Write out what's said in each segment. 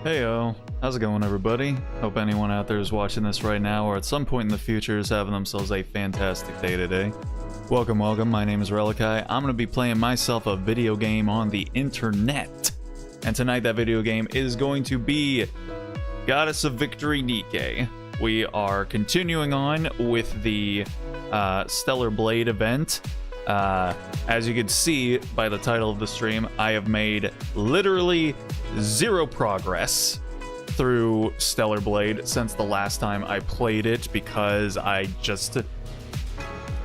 Heyo, how's it going everybody? Hope anyone out there is watching this right now or at some point in the future is having themselves a fantastic day today. Welcome, my name is Relikai. I'm going to be playing myself a video game on the internet. And tonight that video game is going to be Goddess of Victory Nikke. We are continuing on with the Stellar Blade event. As you can see by the title of the stream, I have made literally zero progress through Stellar Blade since the last time I played it because I just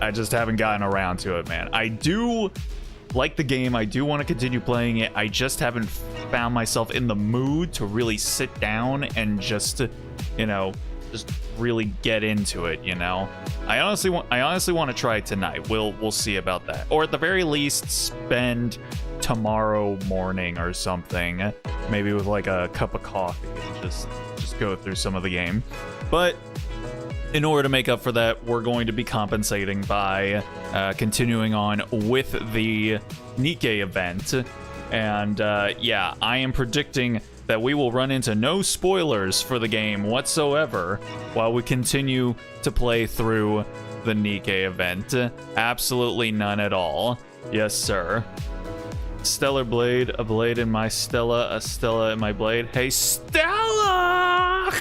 haven't gotten around to it, man. I do like the game. I do want to continue playing it. I just haven't found myself in the mood to really sit down and just really get into it, you know. I honestly want to try it tonight. We'll see about that. Or at the very least spend tomorrow morning or something, maybe with like a cup of coffee and just go through some of the game. But in order to make up for that, we're going to be compensating by continuing on with the Nikke event. And yeah, I am predicting that we will run into no spoilers for the game whatsoever while we continue to play through the Nikke event. Absolutely none at all. Yes, sir. Stellar Blade, a blade in my Stella, a Stella in my blade. Hey, Stella!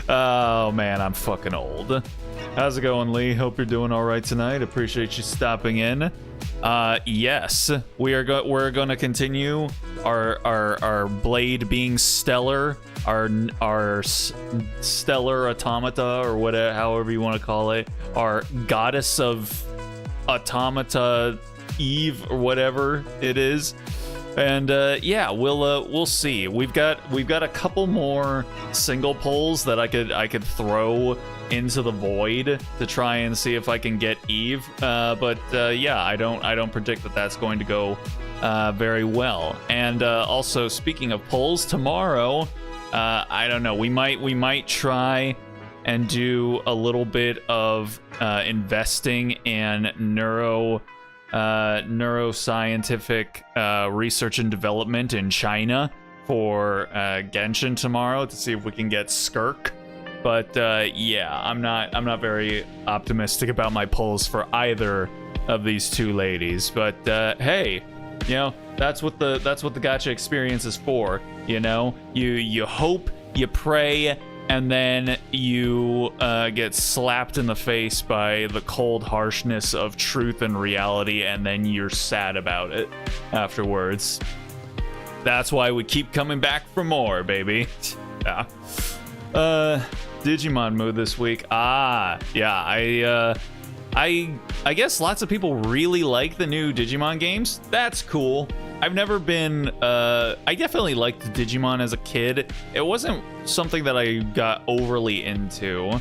Oh, man, I'm fucking old. How's it going, Lee? Hope you're doing all right tonight. Appreciate you stopping in. Yes, we're gonna continue our blade being stellar, our stellar automata, or whatever, however you want to call it, our goddess of automata Eve or whatever it is. And yeah, we'll see. We've got a couple more single polls that I could throw into the void to try and see if I can get Eve. But yeah, I don't predict that that's going to go very well. And also, speaking of polls, tomorrow, I don't know. We might try and do a little bit of investing in neuroscientific research and development in China for Genshin tomorrow to see if we can get Skirk. But yeah, I'm not very optimistic about my polls for either of these two ladies. But hey, you know, that's what the gacha experience is for. You know, you hope, you pray, and then you get slapped in the face by the cold harshness of truth and reality, and then you're sad about it afterwards. That's why we keep coming back for more, baby. Yeah. Digimon mood this week. Yeah, I guess lots of people really like the new Digimon games. That's cool. I've never been, I definitely liked Digimon as a kid. It wasn't something that I got overly into,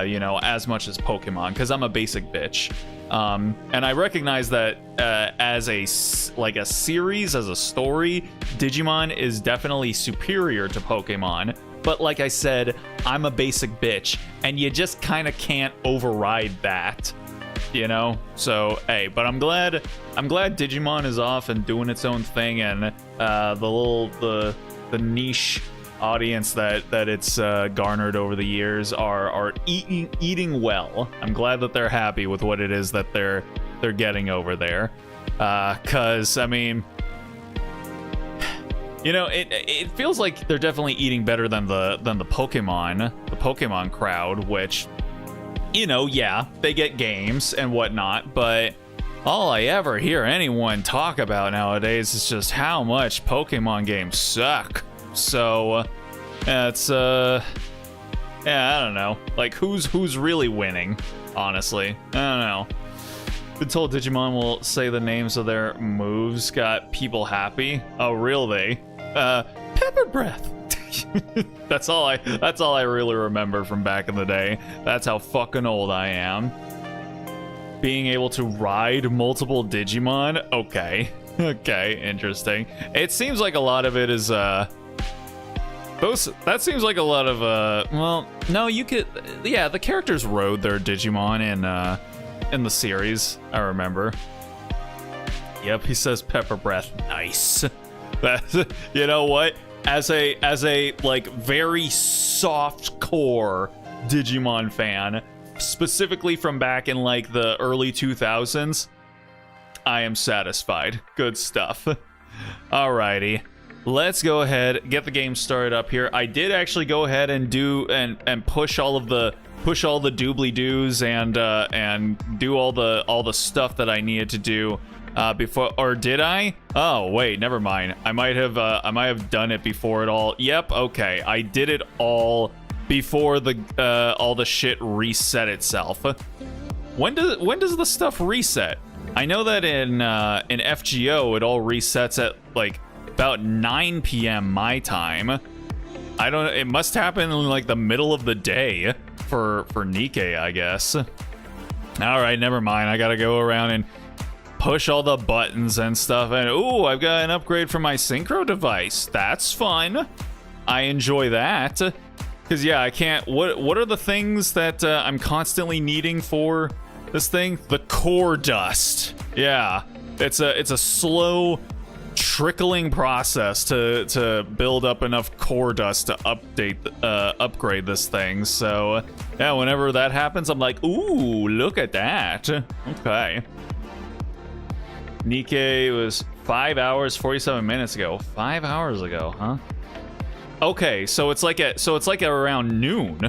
you know, as much as Pokemon, because I'm a basic bitch. And I recognize that as a series, as a story, Digimon is definitely superior to Pokemon. But like I said, I'm a basic bitch, and you just kind of can't override that, you know? So, hey, but I'm glad Digimon is off and doing its own thing, and the niche audience that it's garnered over the years are eating well. I'm glad that they're happy with what it is that they're getting over there, cause I mean, you know, it feels like they're definitely eating better than the Pokemon crowd, which, you know, yeah, they get games and whatnot, but all I ever hear anyone talk about nowadays is just how much Pokemon games suck. So it's yeah, I don't know, like who's really winning, honestly. I don't know. Been told Digimon will say the names of their moves got people happy. Oh, really? Pepper breath. That's all I really remember from back in the day. That's how fucking old I am. Being able to ride multiple Digimon? Okay, interesting. It seems like a lot of it is that seems like a lot of well, no, you could, yeah, the characters rode their Digimon in the series, I remember. Yep, he says pepper breath. Nice. That's, you know what? As a like very soft core Digimon fan, specifically from back in like the early 2000s, I am satisfied. Good stuff. Alrighty, let's go ahead, get the game started up here. I did actually go ahead and do and push all the doobly-doos and do all the stuff that I needed to do before, or did I? Oh wait, never mind. I might have done it before it all. Yep, okay, I did it all before the all the shit reset itself. When does the stuff reset? I know that in FGO it all resets at like about 9 p.m. my time. I don't. It must happen in like the middle of the day for Nikke, I guess. All right, never mind. I gotta go around and push all the buttons and stuff. And ooh, I've got an upgrade for my synchro device. That's fun. I enjoy that. Cause yeah, I can't. What are the things that I'm constantly needing for this thing? The core dust. Yeah, it's a slow trickling process to build up enough core dust to upgrade this thing. So yeah, whenever that happens, I'm like, ooh, look at that. Okay. Nikke was 5 hours 47 minutes ago. 5 hours ago, huh? Okay, so it's like around noon.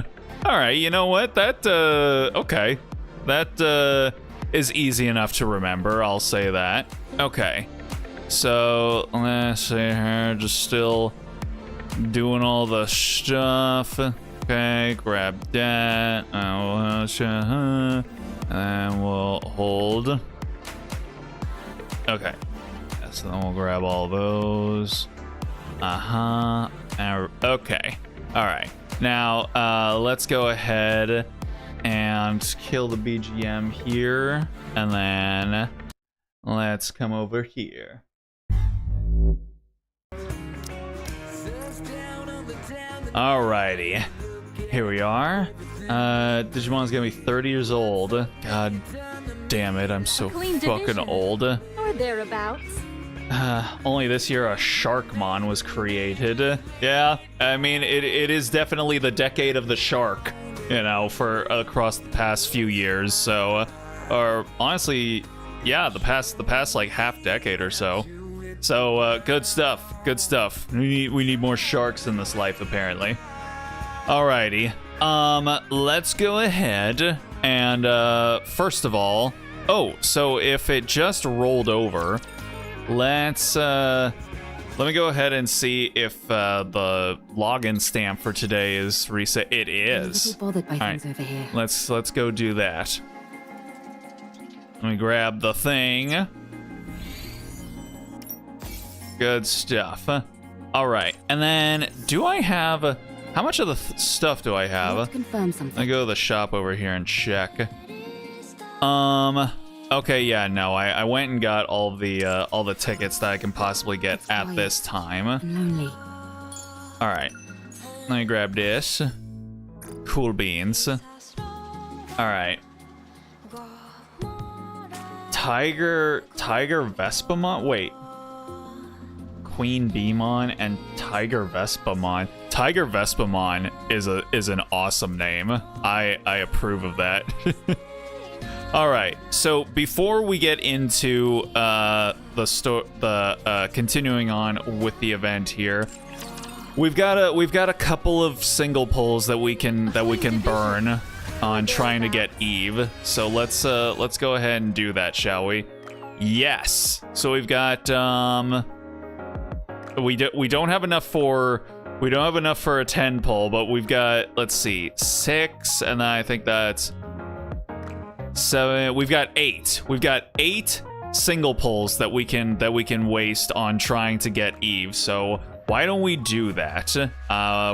All right, you know what? That okay, that is easy enough to remember. I'll say that. Okay, so let's see here. Just still doing all the stuff. Okay, grab that. And we'll hold. Okay, so then we'll grab all those. Okay. All right. Now, let's go ahead and kill the BGM here, and then let's come over here. Alrighty. Here we are. Digimon's gonna be 30 years old. God damn it, I'm so fucking old. Or thereabouts. Only this year a Sharkmon was created. Yeah, I mean, it is definitely the decade of the shark, you know, for across the past few years. So, or honestly, yeah, the past like half decade or so. So, good stuff, good stuff. We need more sharks in this life, apparently. Alrighty, let's go ahead and, first of all, oh, so if it just rolled over, let's let me go ahead and see if the login stamp for today is reset. It is. I'm a little bothered by things over here. Let's go do that. Let me grab the thing. Good stuff. All right, and then do I have? How much of the stuff do I have? Let's confirm something. I go to the shop over here and check. Okay, yeah, no, I went and got all the tickets that I can possibly get at this time. I'm lonely. All right, let me grab this. Cool beans. All right. Tiger Vespamon. Wait. Queen Beemon and Tiger Vespamon. Tiger Vespamon is an awesome name. I approve of that. All right, so before we get into continuing on with the event here, we've got a couple of single pulls that we can burn on trying to get Eve. So let's go ahead and do that, shall we? Yes. So we've got we don't have enough for a 10 pull, but we've got, let's see, 6, and then I think that's 7. We've got 8. We've got 8 single pulls that we can waste on trying to get Eve. So why don't we do that?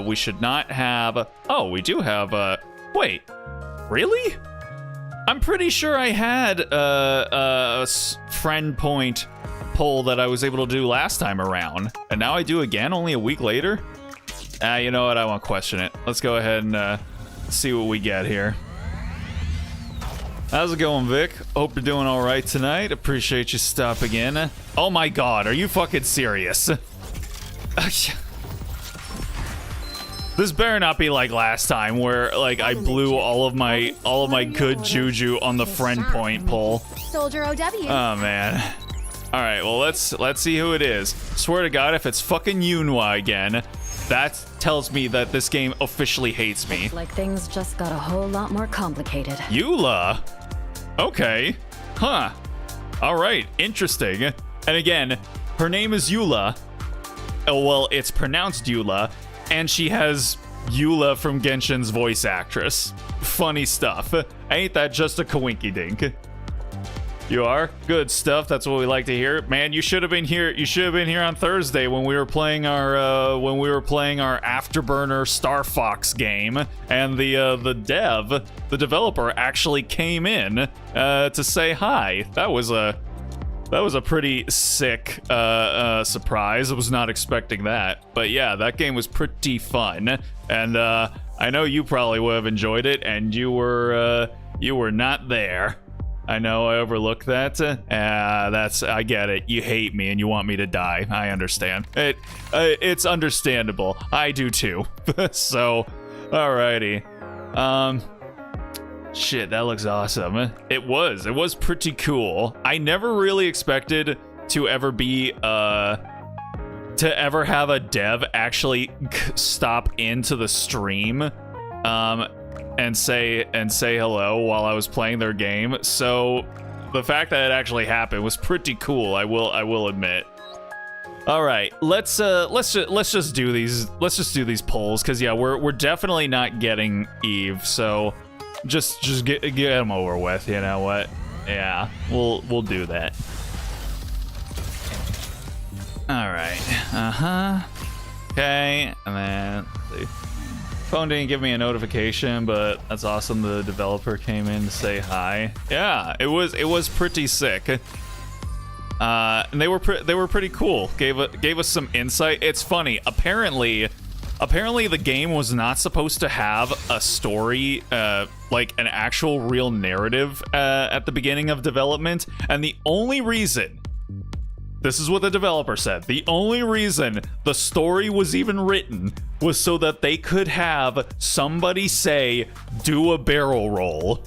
We should not have. Oh, we do have. Wait, really? I'm pretty sure I had a friend point pull that I was able to do last time around, and now I do again only a week later. You know what? I won't question it. Let's go ahead and see what we get here. How's it going, Vic? Hope you're doing all right tonight. Appreciate you stopping in. Oh my god, are you fucking serious? This better not be like last time where like I blew all of my good juju on the friend point pull. Soldier OW. Oh man. All right, well let's see who it is. Swear to God, if it's fucking Yunhua again, that tells me that this game officially hates me. Like things just got a whole lot more complicated. Eula. Okay. Huh. All right. Interesting. And again, her name is Eula. Oh, well, it's pronounced Eula, and she has Eula from Genshin's voice actress. Funny stuff. Ain't that just a coinky dink? You are? Good stuff. That's what we like to hear. Man, you should have been here. You should have been here on Thursday when we were playing our Afterburner Star Fox game, and the developer actually came in to say hi. That was a pretty sick surprise. I was not expecting that. But yeah, that game was pretty fun, and I know you probably would have enjoyed it, and you were not there. I know I overlooked that. I get it. You hate me and you want me to die. I understand. It's understandable. I do too. So, alrighty. Shit, that looks awesome. It was pretty cool. I never really expected to ever be, to ever have a dev actually stop into the stream, and say hello while I was playing their game. So the fact that it actually happened was pretty cool. I will admit. All right, let's just do these polls, because yeah, we're definitely not getting Eve. So just get them over with. You know what? Yeah, we'll do that. All right. Okay, and then let's see. Phone didn't give me a notification, but that's awesome. The developer came in to say hi. Yeah, it was pretty sick. And they were pretty cool. Gave us some insight. It's funny. Apparently the game was not supposed to have a story, like an actual real narrative at the beginning of development, and the only reason, this is what the developer said, the only reason the story was even written was so that they could have somebody say, do a barrel roll.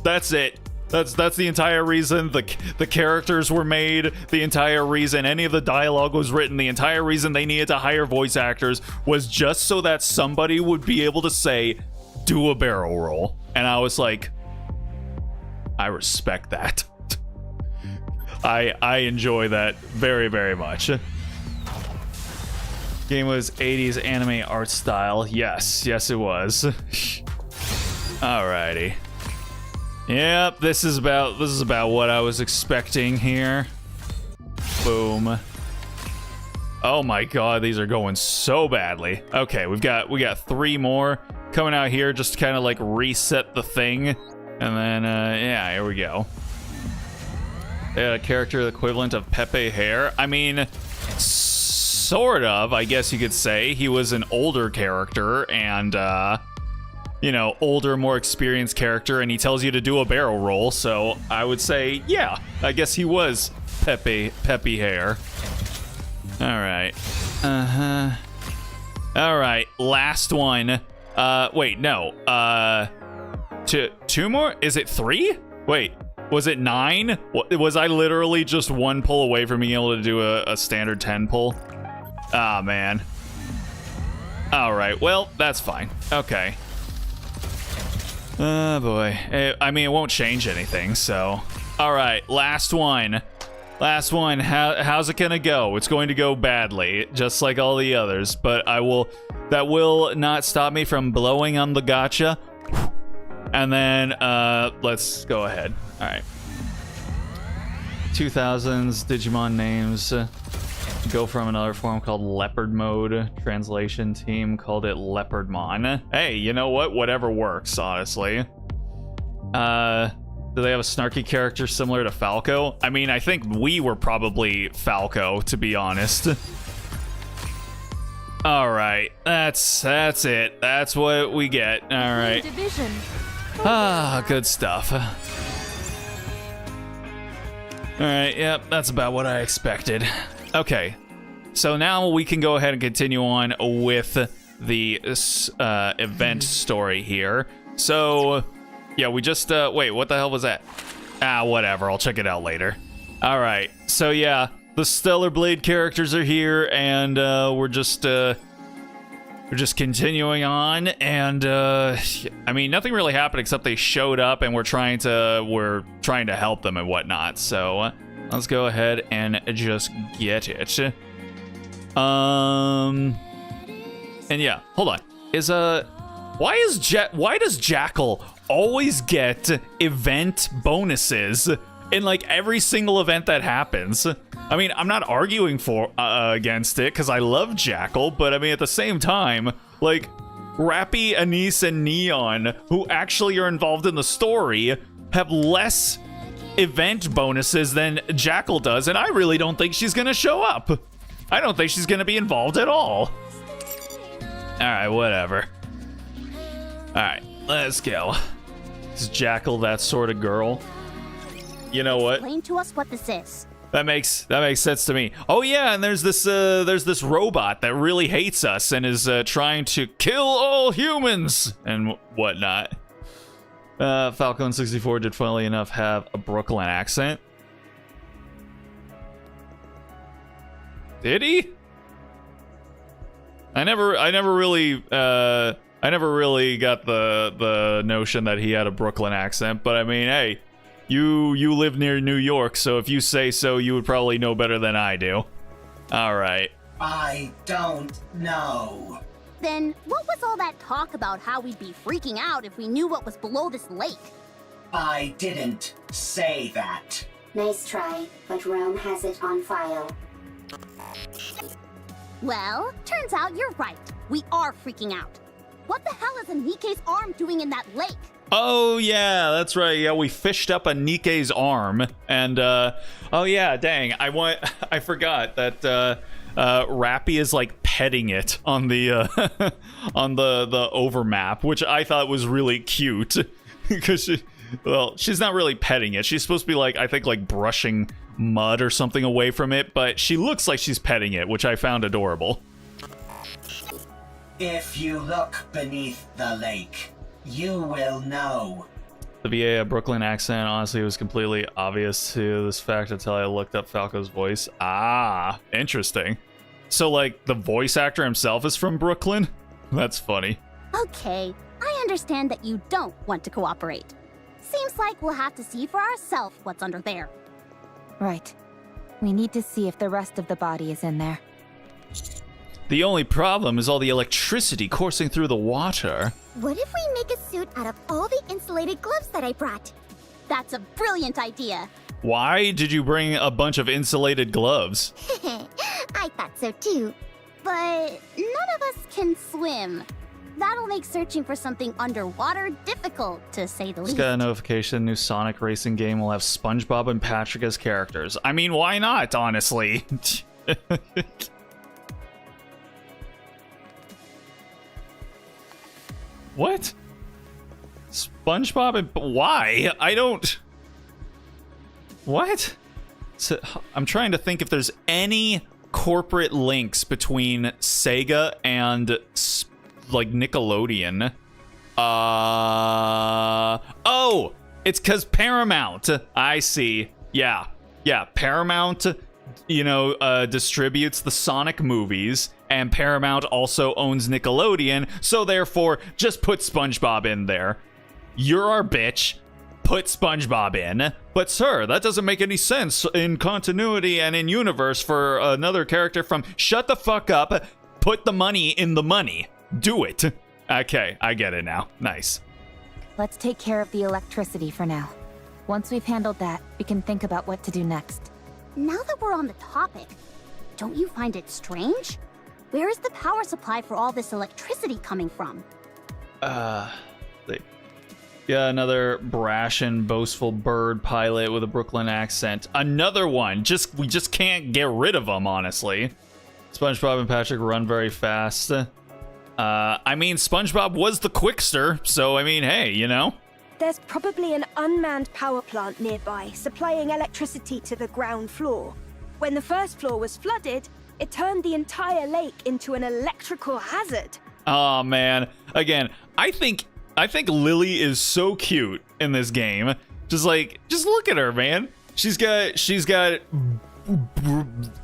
That's it. That's the entire reason the characters were made, the entire reason any of the dialogue was written, the entire reason they needed to hire voice actors was just so that somebody would be able to say, do a barrel roll. And I was like, I respect that. I enjoy that very, very much. Game was 80s anime art style. Yes, it was. Alrighty. Yep, this is about what I was expecting here. Boom. Oh my god, these are going so badly. Okay, we got 3 more coming out here just to kind of like reset the thing. And then yeah, here we go. A character equivalent of Pepe Hair. I mean, sort of, I guess you could say. He was an older character and, you know, older, more experienced character, and he tells you to do a barrel roll, so I would say, yeah, I guess he was Pepe Hair. Alright. Alright, last one. Wait, no. Two more? Is it 3? Wait. Was it 9? Was I literally just 1 pull away from being able to do a standard 10 pull? Ah, man. Alright, well, that's fine. Okay. Oh, boy. I mean, it won't change anything, so... Alright, last one. Last one. How's it gonna go? It's going to go badly, just like all the others, but that will not stop me from blowing on the gacha. And then, let's go ahead. All right. 2000s Digimon names go from another form called Leopard Mode. Translation team called it Leopardmon. Hey, you know what? Whatever works, honestly. Do they have a snarky character similar to Falco? I mean, I think we were probably Falco, to be honest. All right, that's it. That's what we get. All right. Ah, good stuff. right, yep, that's about what I expected. Okay, so now we can go ahead and continue on with the event story here. So, yeah, we just, wait, what the hell was that? Ah, whatever, I'll check it out later. All right, so yeah, the Stellar Blade characters are here, and we're just continuing on, and I mean, nothing really happened except they showed up, and we're trying to help them and whatnot. So let's go ahead and just get it. And yeah, hold on. Why does Jackal always get event bonuses in like every single event that happens? I mean, I'm not arguing against it because I love Jackal, but I mean, at the same time, like, Rappy, Anise, and Neon, who actually are involved in the story, have less event bonuses than Jackal does, and I really don't think she's gonna show up. I don't think she's gonna be involved at all. Alright, whatever. Alright, let's go. Is Jackal that sort of girl? You know what? Explain to us what this is. That makes sense to me. Oh yeah, and there's this robot that really hates us and is trying to kill all humans and whatnot. Falcon 64 did funnily enough have a Brooklyn accent. Did he? I never really got the notion that he had a Brooklyn accent, but I mean, hey. You live near New York, so if you say so, you would probably know better than I do. All right. I don't know. Then what was all that talk about how we'd be freaking out if we knew what was below this lake? I didn't say that. Nice try, but Rome has it on file. Well, turns out you're right. We are freaking out. What the hell is a Nikke's arm doing in that lake? Oh yeah, that's right. Yeah, we fished up a Nikke's arm, and oh yeah, dang, I forgot that Rappy is like petting it on the on the overmap, which I thought was really cute because she's not really petting it. She's supposed to be like, I think, like brushing mud or something away from it, but she looks like she's petting it, which I found adorable. If you look beneath the lake, you will know. The VA Brooklyn accent, honestly, was completely obvious to this fact until I looked up Falco's voice. Ah, interesting. So, like, the voice actor himself is from Brooklyn? That's funny. Okay, I understand that you don't want to cooperate. Seems like we'll have to see for ourselves what's under there. Right. We need to see if the rest of the body is in there. The only problem is all the electricity coursing through the water. What if we make a suit out of all the insulated gloves that I brought? That's a brilliant idea. Why did you bring a bunch of insulated gloves? I thought so too. But none of us can swim. That'll make searching for something underwater difficult, to say the Just least. got a notification, new Sonic racing game will have SpongeBob and Patrick as characters. I mean, why not, honestly? What? SpongeBob and... Why? I don't... What? So, I'm trying to think if there's any corporate links between Sega and, like, Nickelodeon. Oh! It's because Paramount. I see. Yeah. Yeah, Paramount, you know, distributes the Sonic movies, and Paramount also owns Nickelodeon, so therefore, just put SpongeBob in there. You're our bitch. Put SpongeBob in. But sir, that doesn't make any sense in continuity and in universe for another character from shut the fuck up, put the money in the money. Do it. Okay, I get it now. Nice. Let's take care of the electricity for now. Once we've handled that, we can think about what to do next. Now that we're on the topic, don't you find it strange? Where is the power supply for all this electricity coming from? Yeah, another brash and boastful bird pilot with a Brooklyn accent. Another one. We just can't get rid of them, honestly. SpongeBob and Patrick run very fast. I mean, SpongeBob was the quickster, so I mean, hey, you know, There's probably an unmanned power plant nearby, supplying electricity to the ground floor. When the first floor was flooded, it turned the entire lake into an electrical hazard. Oh man. Again, I think Lily is so cute in this game. Just look at her, man. She's got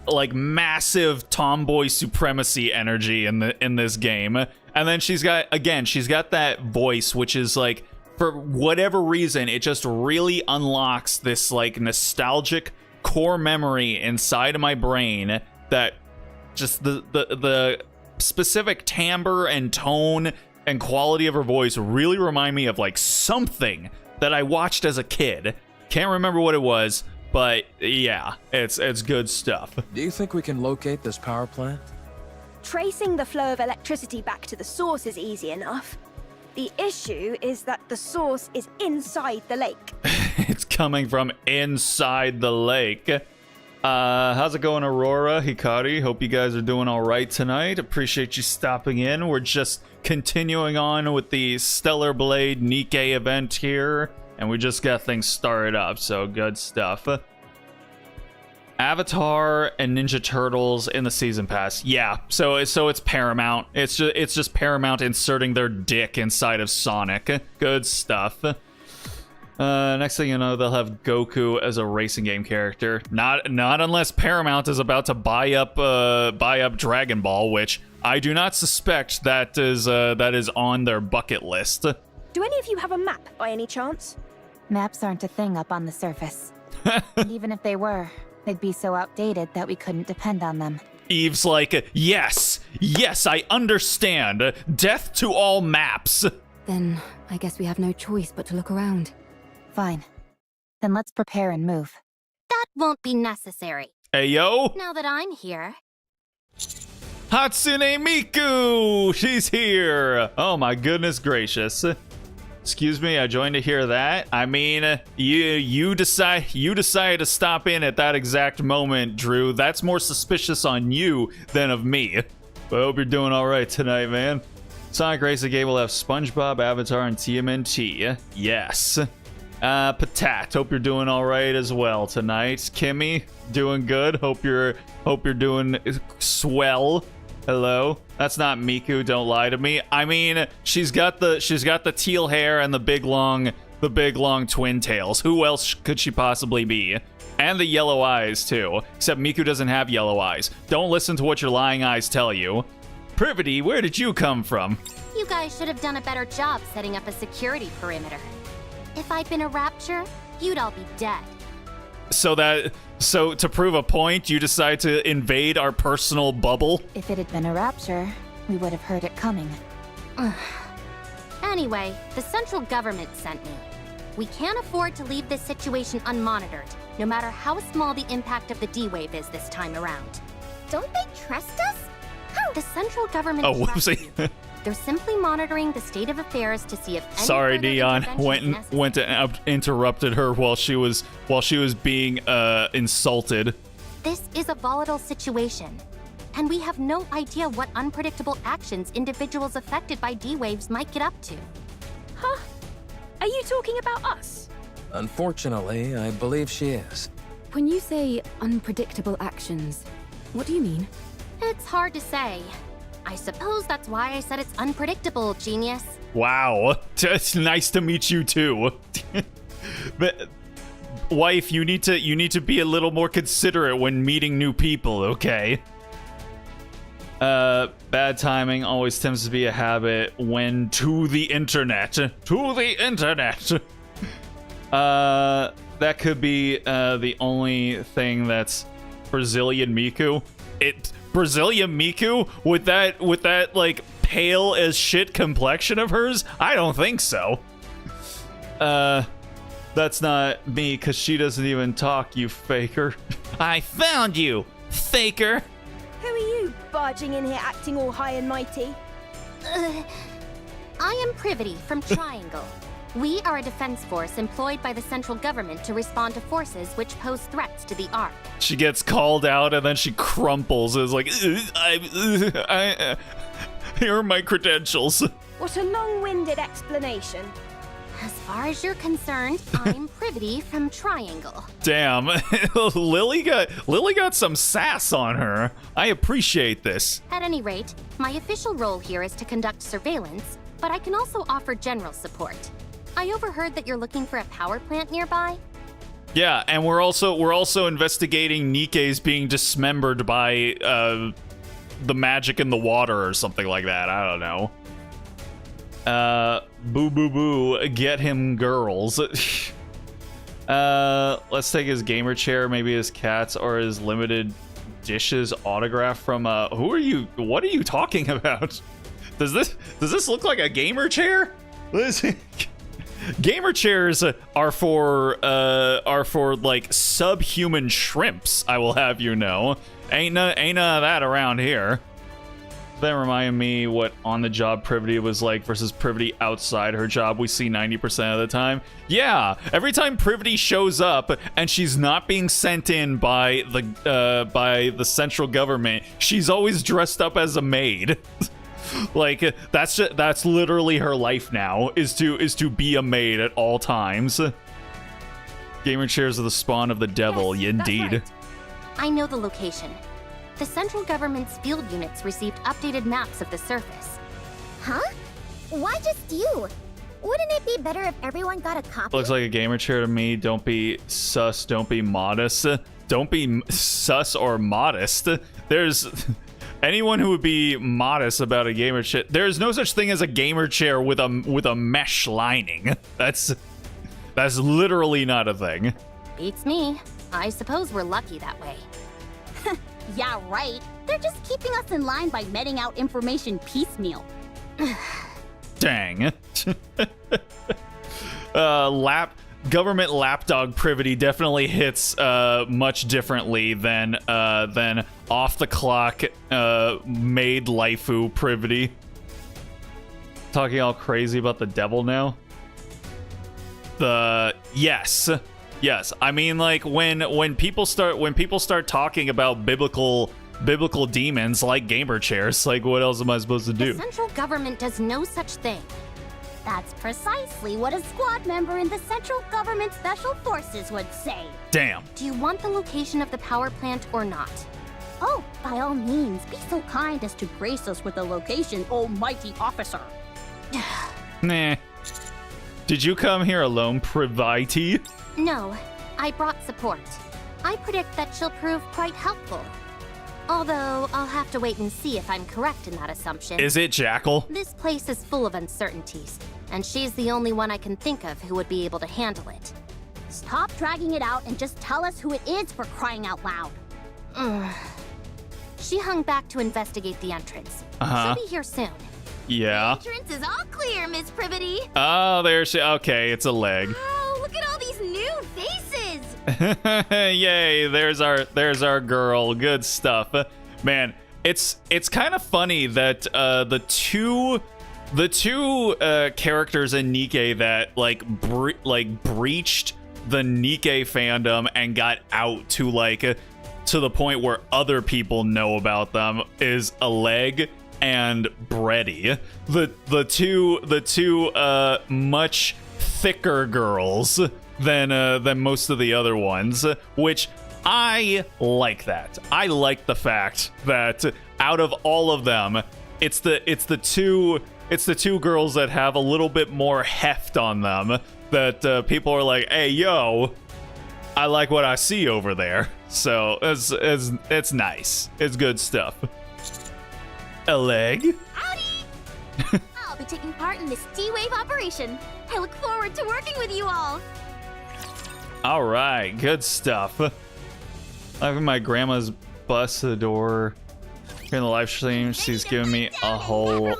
like massive tomboy supremacy energy in this game. And then she's got that voice, which is like, for whatever reason, it just really unlocks this like nostalgic core memory inside of my brain that just the specific timbre and tone and quality of her voice really remind me of like something that I watched as a kid. Can't remember what it was, but yeah, it's good stuff. Do you think we can locate this power plant? Tracing the flow of electricity back to the source is easy enough. The issue is that the source is inside the lake. It's coming from inside the lake. How's it going, Aurora, Hikari? Hope you guys are doing all right tonight. Appreciate you stopping in. We're just continuing on with the Stellar Blade Nikke event here, and we just got things started up, so good stuff. Avatar and Ninja Turtles in the season pass. Yeah, so it's Paramount. It's just Paramount inserting their dick inside of Sonic. Good stuff. Next thing you know, they'll have Goku as a racing game character. Not unless Paramount is about to buy up Dragon Ball, which I do not suspect that is on their bucket list. Do any of you have a map by any chance? Maps aren't a thing up on the surface. And even if they were, they'd be so outdated that we couldn't depend on them. Eve's like, yes, I understand. Death to all maps. Then I guess we have no choice but to look around. Fine. Then let's prepare and move. That won't be necessary. Hey, yo. Now that I'm here. Hatsune Miku! She's here! Oh my goodness gracious. Excuse me, I joined to hear that. I mean, you decide to stop in at that exact moment, Drew. That's more suspicious on you than of me. But I hope you're doing all right tonight, man. Sonic Racing game will have SpongeBob, Avatar, and TMNT. Yes. Patat, hope you're doing all right as well tonight. Kimmy, doing good. Hope you're doing swell. Hello. That's not Miku. Don't lie to me. I mean, she's got the teal hair and the big long twin tails. Who else could she possibly be? And the yellow eyes too. Except Miku doesn't have yellow eyes. Don't listen to what your lying eyes tell you. Privity, where did you come from? You guys should have done a better job setting up a security perimeter. If I'd been a rapture, you'd all be dead. So to prove a point, you decide to invade our personal bubble? If it had been a rapture, we would have heard it coming. Anyway, the central government sent me. We can't afford to leave this situation unmonitored, no matter how small the impact of the D-Wave is this time around. Don't they trust us? How? The central government whoopsie. They're simply monitoring the state of affairs to see if any Sorry, further Dion. intervention Went and interrupted her while she was being insulted. This is a volatile situation, and we have no idea what unpredictable actions individuals affected by D-Waves might get up to. Huh? Are you talking about us? Unfortunately, I believe she is. When you say unpredictable actions, what do you mean? It's hard to say. I suppose that's why I said it's unpredictable, genius. Wow. It's nice to meet you too. But wife, you need to be a little more considerate when meeting new people, okay? Bad timing always tends to be a habit when to the internet. To the internet. That could be the only thing that's Brazilian Miku. Brazilian Miku with that like pale as shit complexion of hers? I don't think so. That's not me, cause she doesn't even talk, you faker. I found you, faker. Who are you, barging in here acting all high and mighty? I am Privity from Triangle. We are a defense force employed by the central government to respond to forces which pose threats to the Ark. She gets called out and then she crumples. It's like, here are my credentials. What a long-winded explanation. As far as you're concerned, I'm Privity from Triangle. Damn, Lily got some sass on her. I appreciate this. At any rate, my official role here is to conduct surveillance, but I can also offer general support. I overheard that you're looking for a power plant nearby. Yeah, and we're also investigating Nikke's being dismembered by the magic in the water or something like that. I don't know. Boo boo boo, get him girls. Let's take his gamer chair, maybe his cats or his limited dishes autograph from who are you? What are you talking about? Does this look like a gamer chair? Gamer chairs are for like subhuman shrimps, I will have you know. Ain't none of that around here. That reminded me what on-the-job Privity was like versus Privity outside her job we see 90% of the time. Yeah, every time Privity shows up and she's not being sent in by the central government, she's always dressed up as a maid. Like that's literally her life now, is to be a maid at all times. Gamer chairs are the spawn of the devil, Yes, indeed. that's right. I know the location. The central government's field units received updated maps of the surface. Huh? Why just you? Wouldn't it be better if everyone got a copy? Looks like a gamer chair to me. Don't be sus, don't be modest. Don't be sus or modest. There's anyone who would be modest about a gamer chair. There's no such thing as a gamer chair with a mesh lining. That's literally not a thing. Beats me. I suppose we're lucky that way. Yeah, right. They're just keeping us in line by meting out information piecemeal. Dang. Government lapdog Privity definitely hits much differently than off the clock maid laifu Privity. Talking all crazy about the devil now. Yes. I mean, like when people start talking about biblical demons like gamer chairs, like what else am I supposed to do? The central government does no such thing. That's precisely what a squad member in the Central Government Special Forces would say. Damn. Do you want the location of the power plant or not? Oh, by all means, be so kind as to grace us with the location, almighty officer. Nah. Did you come here alone, Privity? No, I brought support. I predict that she'll prove quite helpful. Although, I'll have to wait and see if I'm correct in that assumption. Is it Jackal? This place is full of uncertainties, and she's the only one I can think of who would be able to handle it. Stop dragging it out and just tell us who it is, for crying out loud. She hung back to investigate the entrance. Uh-huh. She'll be here soon. Yeah. Entrance is all clear, Miss Privity. Oh, there she. Okay, it's a leg. Oh, look at all these new faces. Yay! There's our girl. Good stuff, man. It's kind of funny that the two characters in Nikke that breached the Nikke fandom and got out to the point where other people know about them is Oleg and Bredy. The two much thicker girls than most of the other ones, which I like that. I like the fact that out of all of them, it's the two girls that have a little bit more heft on them that people are like, hey yo, I like what I see over there. So it's nice. It's good stuff. A leg? Howdy! I'll be taking part in this D-Wave operation. I look forward to working with you all. All right, good stuff. Like my grandma's bust to the door here in the live stream. She's giving me a whole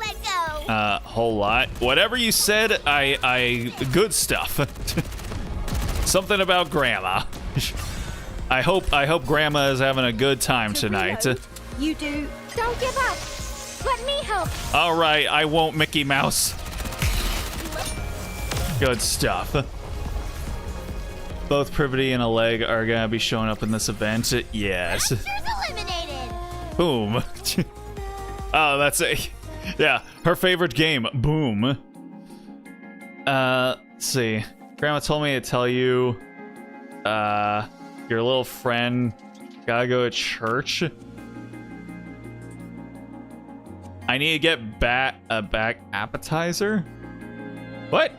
lot. Whatever you said, I good stuff. Something about grandma. I hope grandma is having a good time tonight. You do. Don't give up. Let me help. All right, I won't, Mickey Mouse. Good stuff. Both Privity and Oleg are gonna be showing up in this event. Yes. Eliminated. Boom. Oh, that's it. Yeah, her favorite game. Boom. Let's see. Grandma told me to tell you, your little friend gotta go to church. I need to get a back appetizer. What?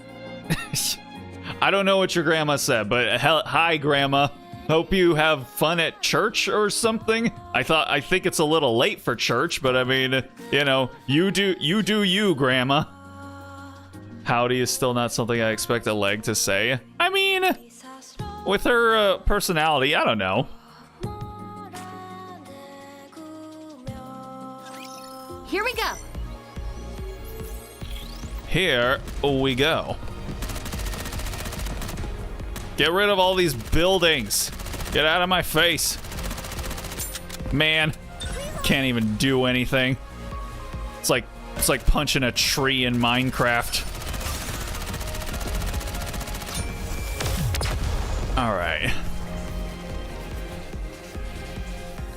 I don't know what your grandma said, but hi, Grandma. Hope you have fun at church or something. I think it's a little late for church, but I mean, you know, you do you, Grandma. Howdy is still not something I expect a leg to say. I mean, with her personality, I don't know. Here we go. Here we go. Get rid of all these buildings. Get out of my face. Man, can't even do anything. It's like punching a tree in Minecraft. All right.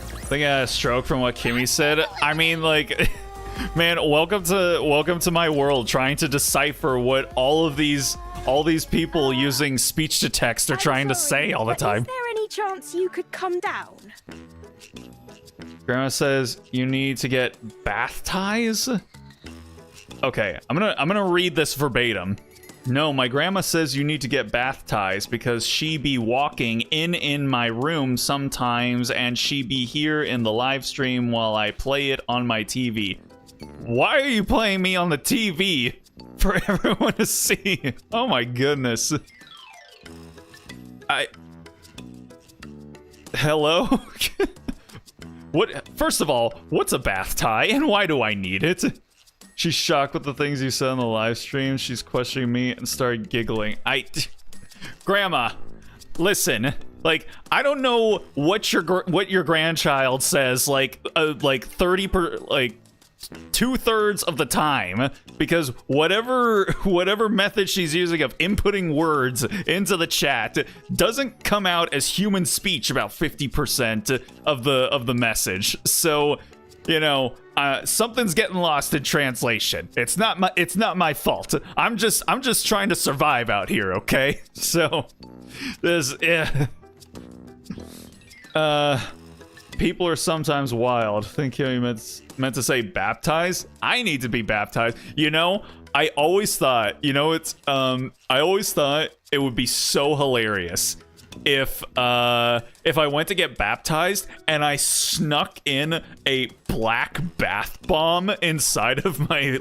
I think I had a stroke from what Kimmy said. I mean, like, man, welcome to my world, trying to decipher what all these people using speech to text are trying to say all the time. Is there any chance you could come down? Grandma says you need to get bath ties. Okay, I'm gonna read this verbatim. No, my grandma says you need to get bath ties because she be walking in my room sometimes, and she be here in the live stream while I play it on my TV. Why are you playing me on the TV for everyone to see? Oh my goodness. Hello? What? First of all, what's a bath tie and why do I need it? She's shocked with the things you said on the live stream. She's questioning me and started giggling. Grandma, listen. Like, I don't know what your grandchild says. Like 2/3 of the time, because whatever method she's using of inputting words into the chat doesn't come out as human speech about 50% of the message. So, you know, something's getting lost in translation. It's not my fault. I'm just trying to survive out here, okay? So there's people are sometimes wild. I think he meant to say baptize. I need to be baptized. You know, I always thought it would be so hilarious if I went to get baptized and I snuck in a black bath bomb inside of my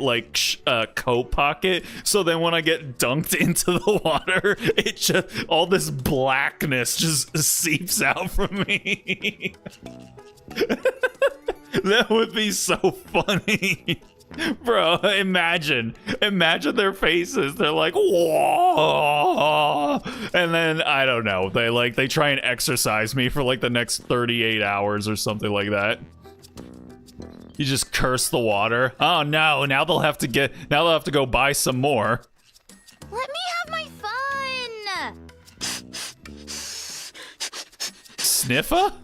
coat pocket, so then when I get dunked into the water, it just all this blackness just seeps out from me. That would be so funny. Bro, imagine their faces. They're like, whoa, and then I don't know. They try and exercise me for like the next 38 hours or something like that. You just curse the water. Oh no! Now they'll have to go buy some more. Let me have my fun! Sniffa?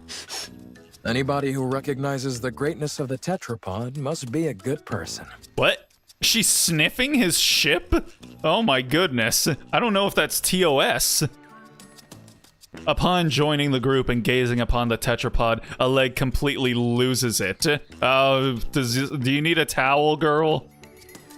Anybody who recognizes the greatness of the tetrapod must be a good person. What? She's sniffing his ship? Oh my goodness. I don't know if that's TOS. Upon joining the group and gazing upon the tetrapod, a leg completely loses it. Do you need a towel, girl?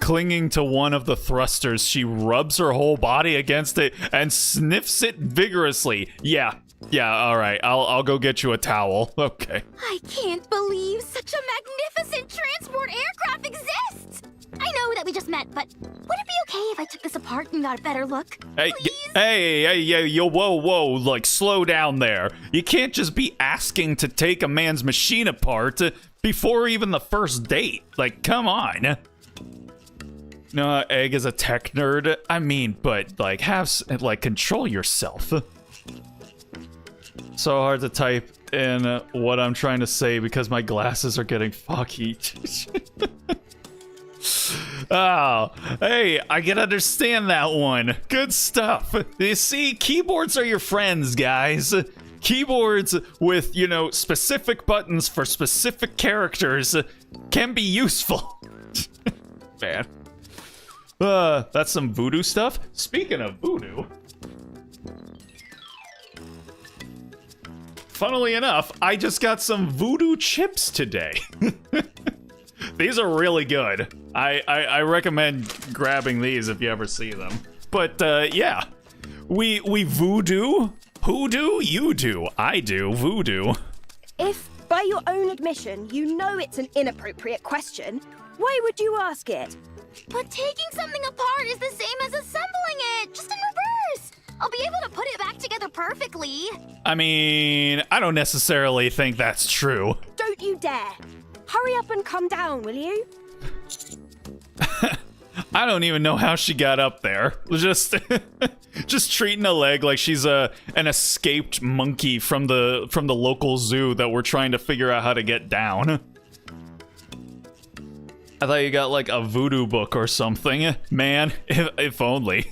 Clinging to one of the thrusters, she rubs her whole body against it and sniffs it vigorously. Yeah, all right. I'll go get you a towel. Okay. I can't believe such a magnificent transport aircraft exists! I know that we just met, but would it be okay if I took this apart and got a better look? Hey, please? hey, whoa, like, slow down there. You can't just be asking to take a man's machine apart before even the first date. Like, come on. No, Egg is a tech nerd. I mean, but, like, control yourself. So hard to type in what I'm trying to say because my glasses are getting foggy. Oh, hey, I can understand that one. Good stuff. You see, keyboards are your friends, guys. Keyboards with, you know, specific buttons for specific characters can be useful. Man. That's some voodoo stuff. Speaking of voodoo, funnily enough, I just got some voodoo chips today. These are really good. I recommend grabbing these if you ever see them. But yeah, we voodoo. Who do? You do. I do. Voodoo. If, by your own admission, you know it's an inappropriate question, why would you ask it? But taking something apart is the same as assembling it, just in reverse. I'll be able to put it back together perfectly. I mean, I don't necessarily think that's true. Don't you dare. Hurry up and come down, will you? I don't even know how she got up there. Just treating a leg like she's an escaped monkey from the local zoo that we're trying to figure out how to get down. I thought you got like a voodoo book or something. Man, if only.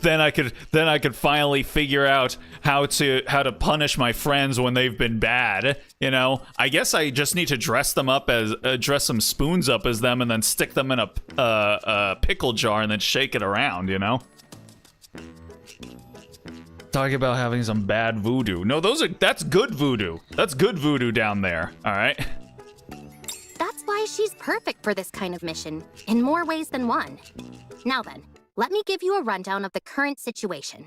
Then I could finally figure out how to punish my friends when they've been bad. You know, I guess I just need to dress some spoons up as them and then stick them in a pickle jar and then shake it around. You know. Talking about having some bad voodoo. No, that's good voodoo. That's good voodoo down there. All right. That's why she's perfect for this kind of mission, in more ways than one. Now then, let me give you a rundown of the current situation.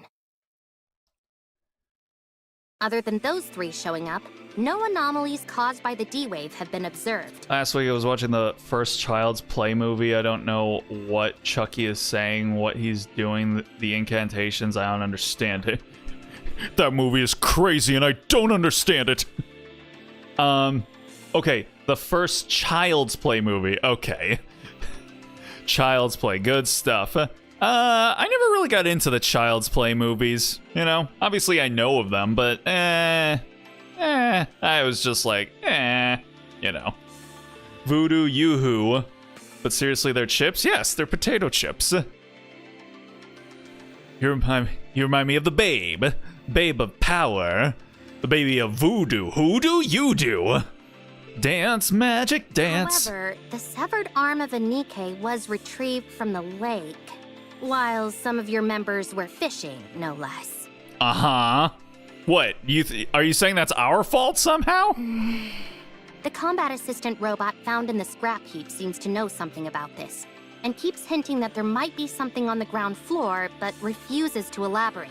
Other than those three showing up, no anomalies caused by the D-Wave have been observed. Last week I was watching the first Child's Play movie. I don't know what Chucky is saying, what he's doing, the incantations. I don't understand it. That movie is crazy and I don't understand it. Okay, the first Child's Play movie. Okay. Child's Play, good stuff. I never really got into the Child's Play movies, you know? Obviously I know of them, but I was just like, you know. Voodoo yoo-hoo. But seriously, they're chips? Yes, they're potato chips. You remind me of the babe. Babe of power. The baby of voodoo. Who do you do? Dance, magic, dance. However, the severed arm of a Nikke was retrieved from the lake, while some of your members were fishing, no less. Uh-huh. What? Are you saying that's our fault somehow? The combat assistant robot found in the scrap heap seems to know something about this, and keeps hinting that there might be something on the ground floor, but refuses to elaborate.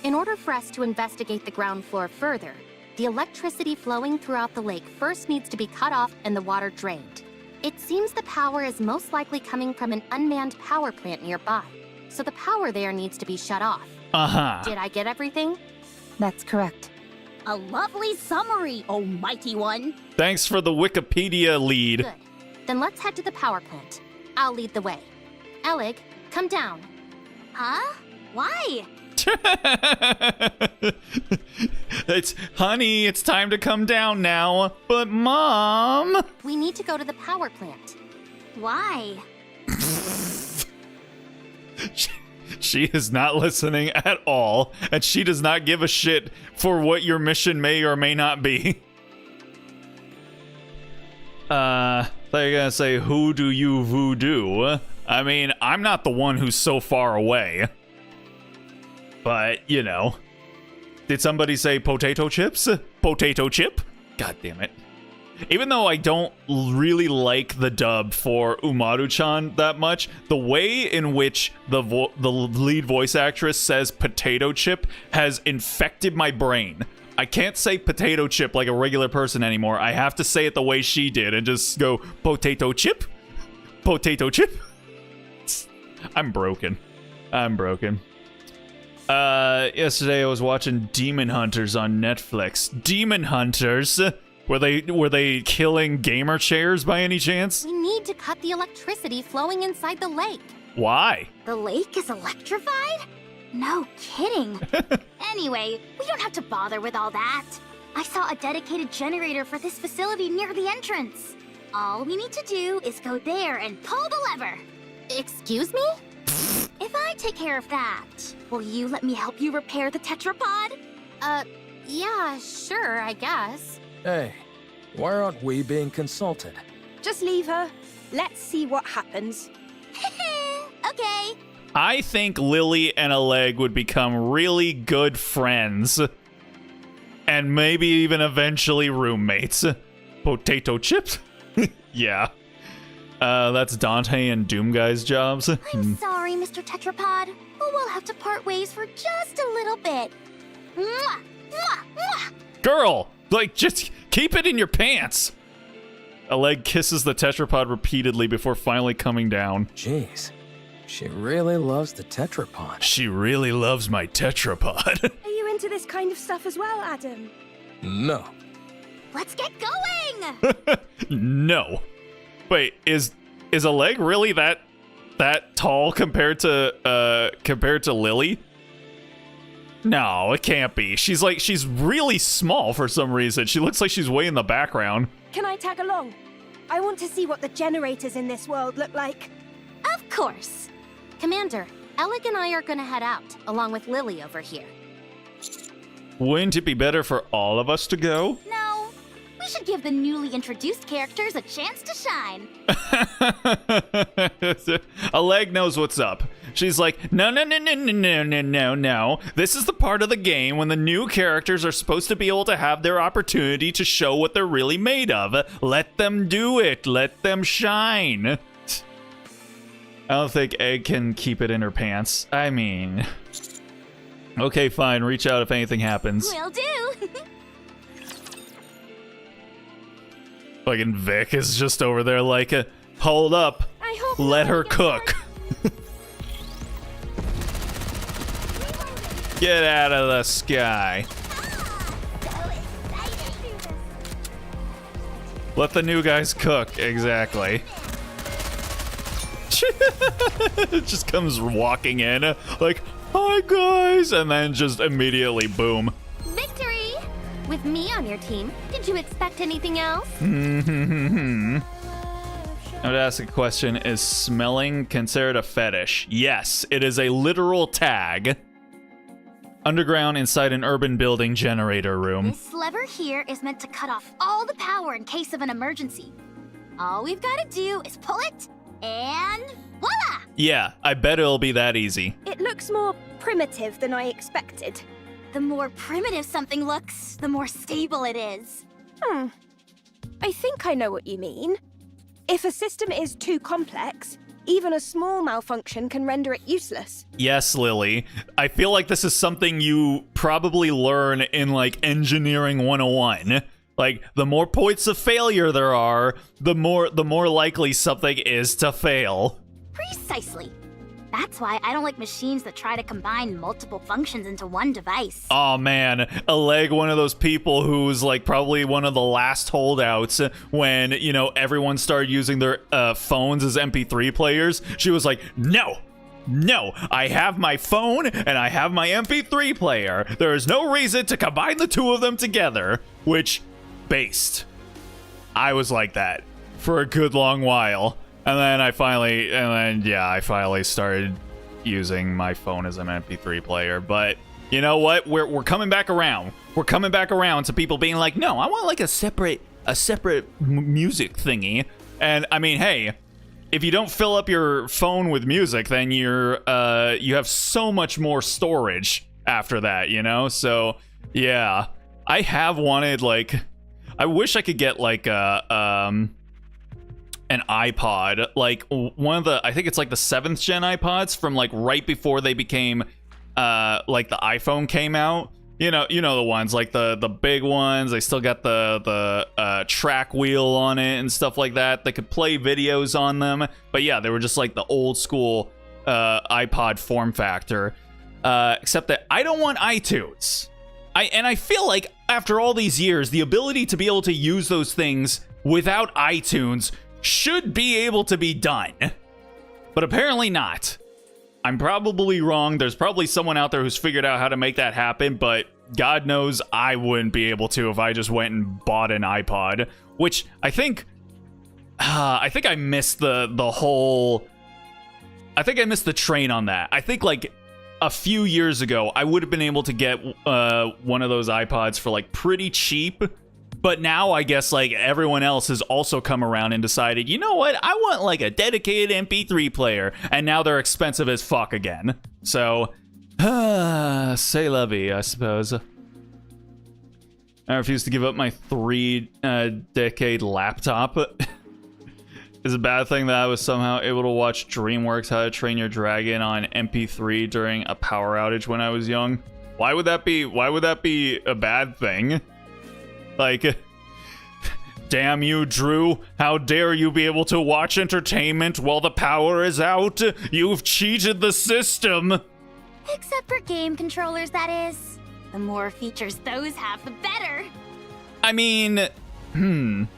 In order for us to investigate the ground floor further, the electricity flowing throughout the lake first needs to be cut off and the water drained. It seems the power is most likely coming from an unmanned power plant nearby, so the power there needs to be shut off. Uh-huh. Did I get everything? That's correct. A lovely summary, oh mighty one. Thanks for the Wikipedia lead. Good. Then let's head to the power plant. I'll lead the way. Elig, come down. Huh? Why? Honey, it's time to come down now. But Mom! We need to go to the power plant. Why? She is not listening at all, and she does not give a shit for what your mission may or may not be. They're gonna say, who do you voodoo? I mean, I'm not the one who's so far away. But, you know. Did somebody say potato chips? Potato chip? God damn it. Even though I don't really like the dub for Umaru-chan that much, the way in which the lead voice actress says potato chip has infected my brain. I can't say potato chip like a regular person anymore. I have to say it the way she did and just go, potato chip? Potato chip? I'm broken. I'm broken. Yesterday I was watching Demon Hunters on Netflix. Demon Hunters? Were they killing gamer chairs by any chance? We need to cut the electricity flowing inside the lake. Why? The lake is electrified? No kidding. Anyway, we don't have to bother with all that. I saw a dedicated generator for this facility near the entrance. All we need to do is go there and pull the lever. Excuse me? If I take care of that, will you let me help you repair the tetrapod? Yeah, sure, I guess. Hey, why aren't we being consulted? Just leave her. Let's see what happens. Okay. I think Lily and Oleg would become really good friends. And maybe even eventually roommates. Potato chips? Yeah. That's Dante and Doom Guy's jobs. I'm sorry, Mr. Tetrapod, but we'll have to part ways for just a little bit. Mwah! Mwah! Mwah! Girl! Like, just keep it in your pants! Oleg kisses the tetrapod repeatedly before finally coming down. Jeez. She really loves the tetrapod. She really loves my tetrapod. Are you into this kind of stuff as well, Adam? No. Let's get going! No. Wait, is Oleg really that tall compared to Lily? No, it can't be. She's really small for some reason. She looks like she's way in the background. Can I tag along? I want to see what the generators in this world look like. Of course. Commander, Alec and I are gonna head out, along with Lily over here. Wouldn't it be better for all of us to go? No, we should give the newly introduced characters a chance to shine. Oleg knows what's up. She's like, no. This is the part of the game when the new characters are supposed to be able to have their opportunity to show what they're really made of. Let them do it. Let them shine. I don't think Egg can keep it in her pants. I mean... Okay, fine. Reach out if anything happens. Will do. Fucking Vic is just over there like, hold up. Let her cook. Get out of the sky. Let the new guys cook. Exactly. Just comes walking in like, hi guys, and then just immediately boom. Victory! With me on your team, did you expect anything else? I would ask a question. Is smelling considered a fetish? Yes, it is a literal tag. Underground inside an urban building generator room. This lever here is meant to cut off all the power in case of an emergency. All we've got to do is pull it, and voila! Yeah, I bet it'll be that easy. It looks more primitive than I expected. The more primitive something looks, the more stable it is. I think I know what you mean. If a system is too complex, even a small malfunction can render it useless. Yes, Lily. I feel like this is something you probably learn in, like, Engineering 101. Like, the more points of failure there are, the more likely something is to fail. Precisely. That's why I don't like machines that try to combine multiple functions into one device. Oh man, Oleg, one of those people who's like probably one of the last holdouts when, you know, everyone started using their phones as MP3 players. She was like, no, I have my phone and I have my MP3 player. There is no reason to combine the two of them together, which, based. I was like that for a good long while. And then I finally started using my phone as an MP3 player. But you know what? We're coming back around. We're coming back around to people being like, no, I want like a separate music thingy. And I mean, hey, if you don't fill up your phone with music, then you have so much more storage after that, you know? So yeah, I have wanted, like, I wish I could get like an iPod, like one of the, I think it's like the 7th gen iPods from like right before they became like the iPhone came out. You know the ones like the big ones. They still got the track wheel on it and stuff like that. They could play videos on them, but yeah, they were just like the old school iPod form factor. Except that I don't want iTunes. I feel like after all these years, the ability to be able to use those things without iTunes should be able to be done, but apparently not. I'm probably wrong. There's probably someone out there who's figured out how to make that happen, but God knows I wouldn't be able to if I just went and bought an iPod, which I think I missed the whole, I think I missed the train on that. I think like a few years ago, I would have been able to get one of those iPods for like pretty cheap, But now I guess like everyone else has also come around and decided, you know what? I want like a dedicated MP3 player, and now they're expensive as fuck again. So, c'est la vie, I suppose. I refuse to give up my 3-decade laptop. Is a bad thing that I was somehow able to watch DreamWorks How to Train Your Dragon on MP3 during a power outage when I was young. Why would that be a bad thing? Like, damn you, Drew. How dare you be able to watch entertainment while the power is out? You've cheated the system. Except for game controllers, that is. The more features those have, the better. I mean, I'm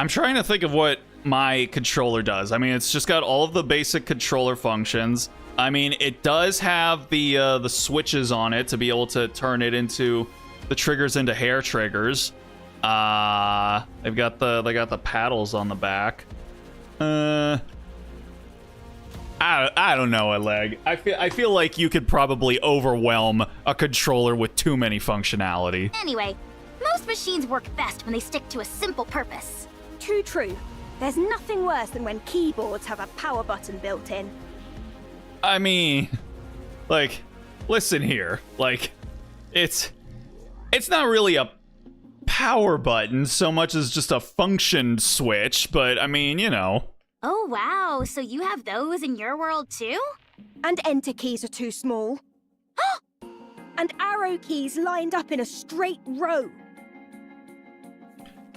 trying to think of what my controller does. I mean, it's just got all of the basic controller functions. I mean, it does have the switches on it to be able to turn it into the triggers into hair triggers. They got the paddles on the back. I don't know, Oleg. I feel like you could probably overwhelm a controller with too many functionality. Anyway, most machines work best when they stick to a simple purpose. Too true. There's nothing worse than when keyboards have a power button built in. I mean, like, listen here. Like, it's not really a power button so much as just a function switch, but I mean, you know. Oh wow, so you have those in your world too? And enter keys are too small. And arrow keys lined up in a straight row.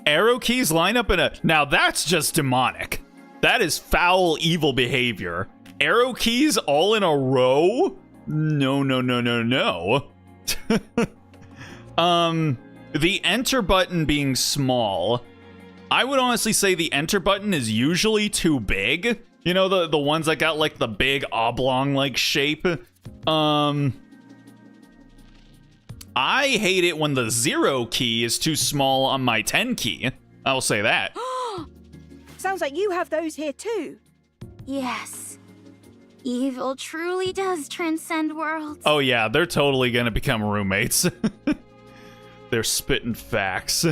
Arrow keys line up in a... Now that's just demonic. That is foul, evil behavior. Arrow keys all in a row? No. The enter button being small, I would honestly say the enter button is usually too big. You know, the ones that got like the big oblong-like shape. I hate it when the 0 key is too small on my 10 key. I'll say that. Sounds like you have those here too. Yes. Evil truly does transcend worlds. Oh yeah, they're totally gonna become roommates. They're spitting facts.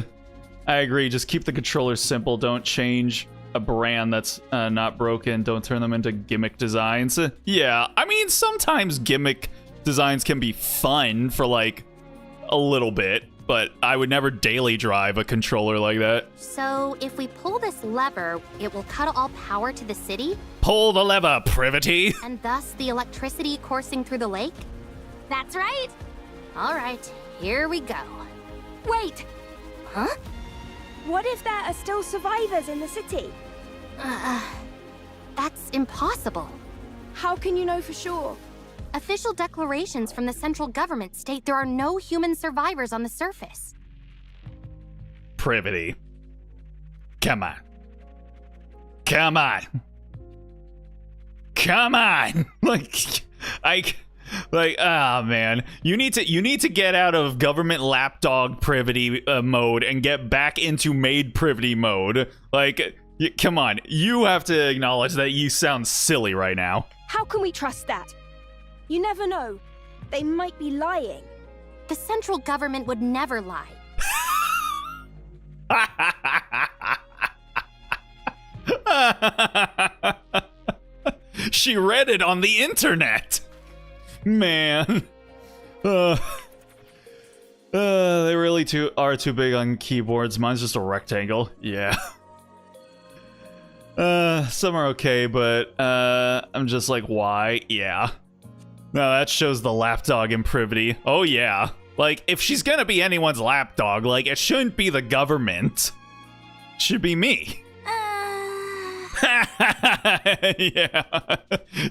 I agree, just keep the controllers simple. Don't change a brand that's not broken. Don't turn them into gimmick designs. Yeah, I mean, sometimes gimmick designs can be fun for like a little bit, but I would never daily drive a controller like that. So if we pull this lever, it will cut all power to the city? Pull the lever, privity. And thus the electricity coursing through the lake? That's right. All right, here we go. Wait! Huh? What if there are still survivors in the city? That's impossible. How can you know for sure? Official declarations from the central government state there are no human survivors on the surface. Privity. Come on. Come on. Come on. Oh man, you need to get out of government lapdog privity mode and get back into maid privity mode. Like, come on, you have to acknowledge that you sound silly right now. How can we trust that? You never know. They might be lying. The central government would never lie. She read it on the internet. Man. They really are too big on keyboards. Mine's just a rectangle. Yeah. Some are okay, but I'm just like, why? Yeah. No, that shows the lapdog in privity. Oh yeah. Like, if she's gonna be anyone's lapdog, like, it shouldn't be the government. It should be me. Yeah.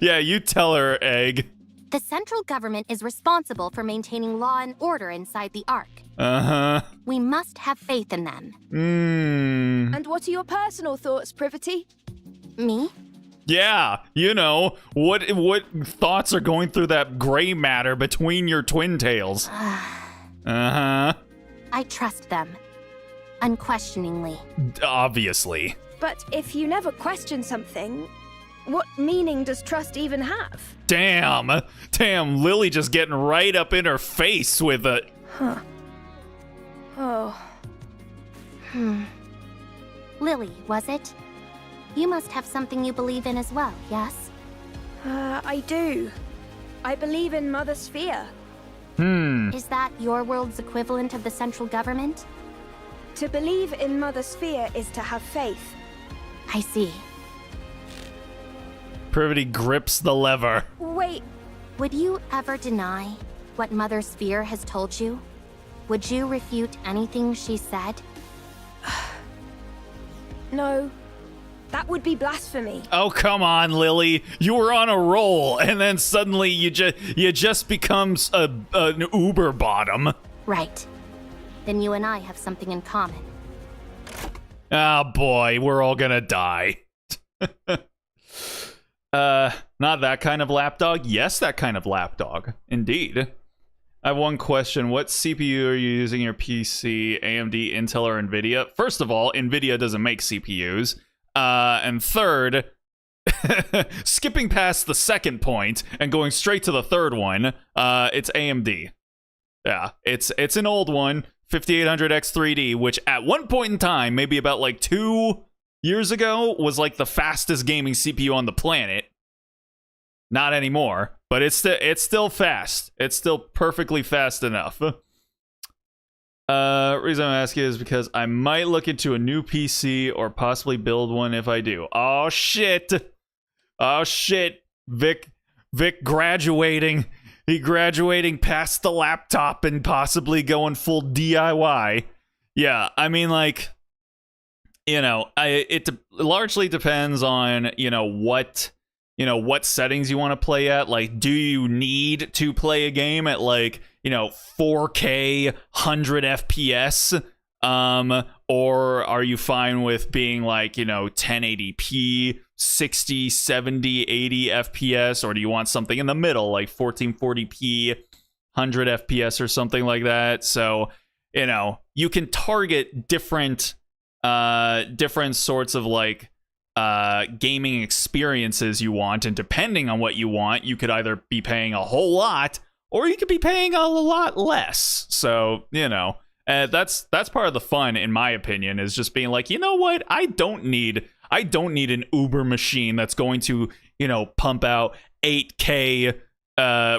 Yeah, you tell her, Egg. The central government is responsible for maintaining law and order inside the Ark. Uh-huh. We must have faith in them. And what are your personal thoughts, Privity? Me? Yeah, you know, what thoughts are going through that gray matter between your twin tails? Uh-huh. I trust them. Unquestioningly. Obviously. But if you never question something, what meaning does trust even have? Damn, Lily just getting right up in her face with it. Huh. Lily, was it? You must have something you believe in as well, yes? I do. I believe in Mother Sphere. Is that your world's equivalent of the central government? To believe in Mother Sphere is to have faith. I see. Privity grips the lever. Wait, Would you ever deny what Mother Sphere has told you? Would you refute anything she said? no. That would be blasphemy. Oh, come on, Lily. You were on a roll, and then suddenly you just becomes an Uber bottom. Right. Then you and I have something in common. Ah, boy, we're all gonna die. Not that kind of lapdog? Yes, that kind of lapdog. Indeed. I have one question. What CPU are you using in your PC? AMD, Intel, or NVIDIA? First of all, NVIDIA doesn't make CPUs. And third, skipping past the second point and going straight to the third one, it's AMD. Yeah, it's an old one, 5800X3D, which at one point in time, maybe about like 2 years ago, was like the fastest gaming CPU on the planet. Not anymore, but it's still fast. It's still perfectly fast enough. Reason I'm asking is because I might look into a new PC or possibly build one if I do. Oh shit! Oh shit! Vic graduating. He graduating past the laptop and possibly going full DIY. Yeah, I mean, like, you know, it largely depends on, what settings you want to play at. Like, do you need to play a game at, like, 4K 100 FPS, or are you fine with being like 1080p 60, 70, 80 FPS, or do you want something in the middle like 1440p 100 FPS or something like that? So you can target different sorts of like gaming experiences you want, and depending on what you want, you could either be paying a whole lot or you could be paying a lot less. So, that's part of the fun, in my opinion, is just being like, you know what? I don't need an Uber machine that's going to, pump out 8K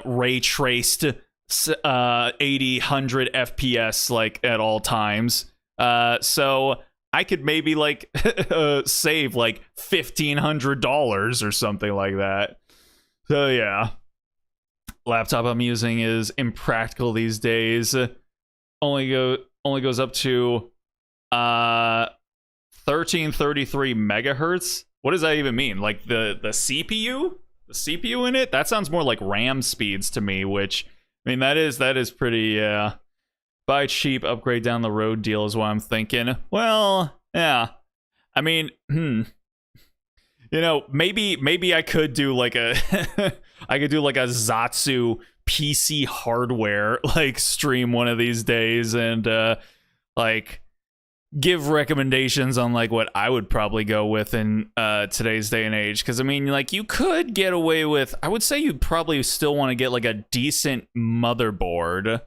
ray traced 80, 100 FPS like at all times. So I could maybe like save like $1,500 or something like that. So yeah. Laptop I'm using is impractical these days. Only goes up to 1333 megahertz. What does that even mean? Like the CPU? The CPU in it? That sounds more like RAM speeds to me, which, I mean, that is pretty buy cheap, upgrade down the road deal is what I'm thinking. Well, yeah. I mean, maybe I could do like a Zatsu PC hardware like stream one of these days, and like give recommendations on like what I would probably go with in today's day and age. Because I mean, like, you could get away with, I would say you'd probably still want to get like a decent motherboard.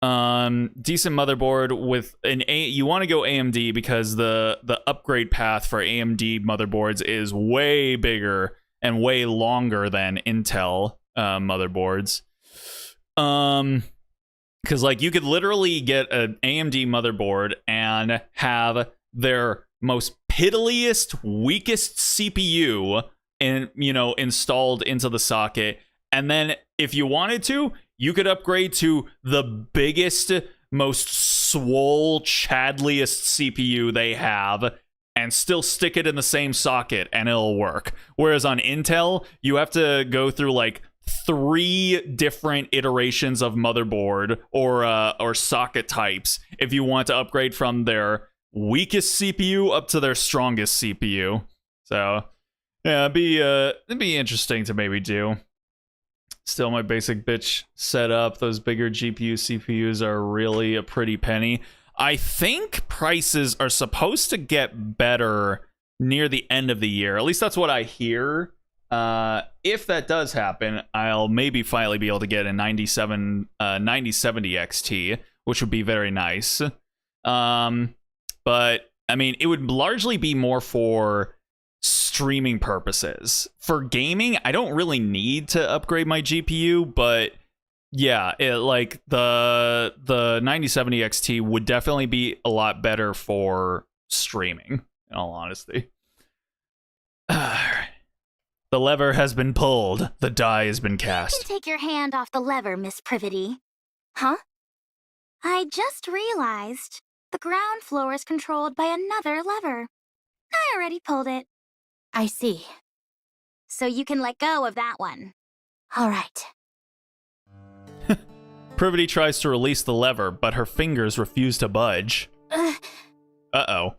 Decent motherboard with you want to go AMD because the upgrade path for AMD motherboards is way bigger and way longer than Intel motherboards. Because like you could literally get an AMD motherboard and have their most piddliest, weakest CPU installed into the socket, and then if you wanted to, you could upgrade to the biggest, most swole, chadliest CPU they have and still stick it in the same socket and it'll work. Whereas on Intel, you have to go through like 3 different iterations of motherboard or socket types if you want to upgrade from their weakest CPU up to their strongest CPU. So yeah, it'd be interesting to maybe do. Still, my basic bitch setup. Those bigger GPU CPUs are really a pretty penny. I think prices are supposed to get better near the end of the year. At least that's what I hear. If that does happen, I'll maybe finally be able to get a 9070 XT, which would be very nice. But but I mean, it would largely be more for streaming purposes. For gaming, I don't really need to upgrade my GPU, but yeah, like the 9070 XT would definitely be a lot better for streaming, in all honesty. The lever has been pulled. The die has been You cast. can take your hand off the lever, Miss Privity. Huh? I just realized the ground floor is controlled by another lever. I already pulled it, I see. so you can let go of that one. All right. Privity tries to release the lever, but her fingers refuse to budge. Uh-oh.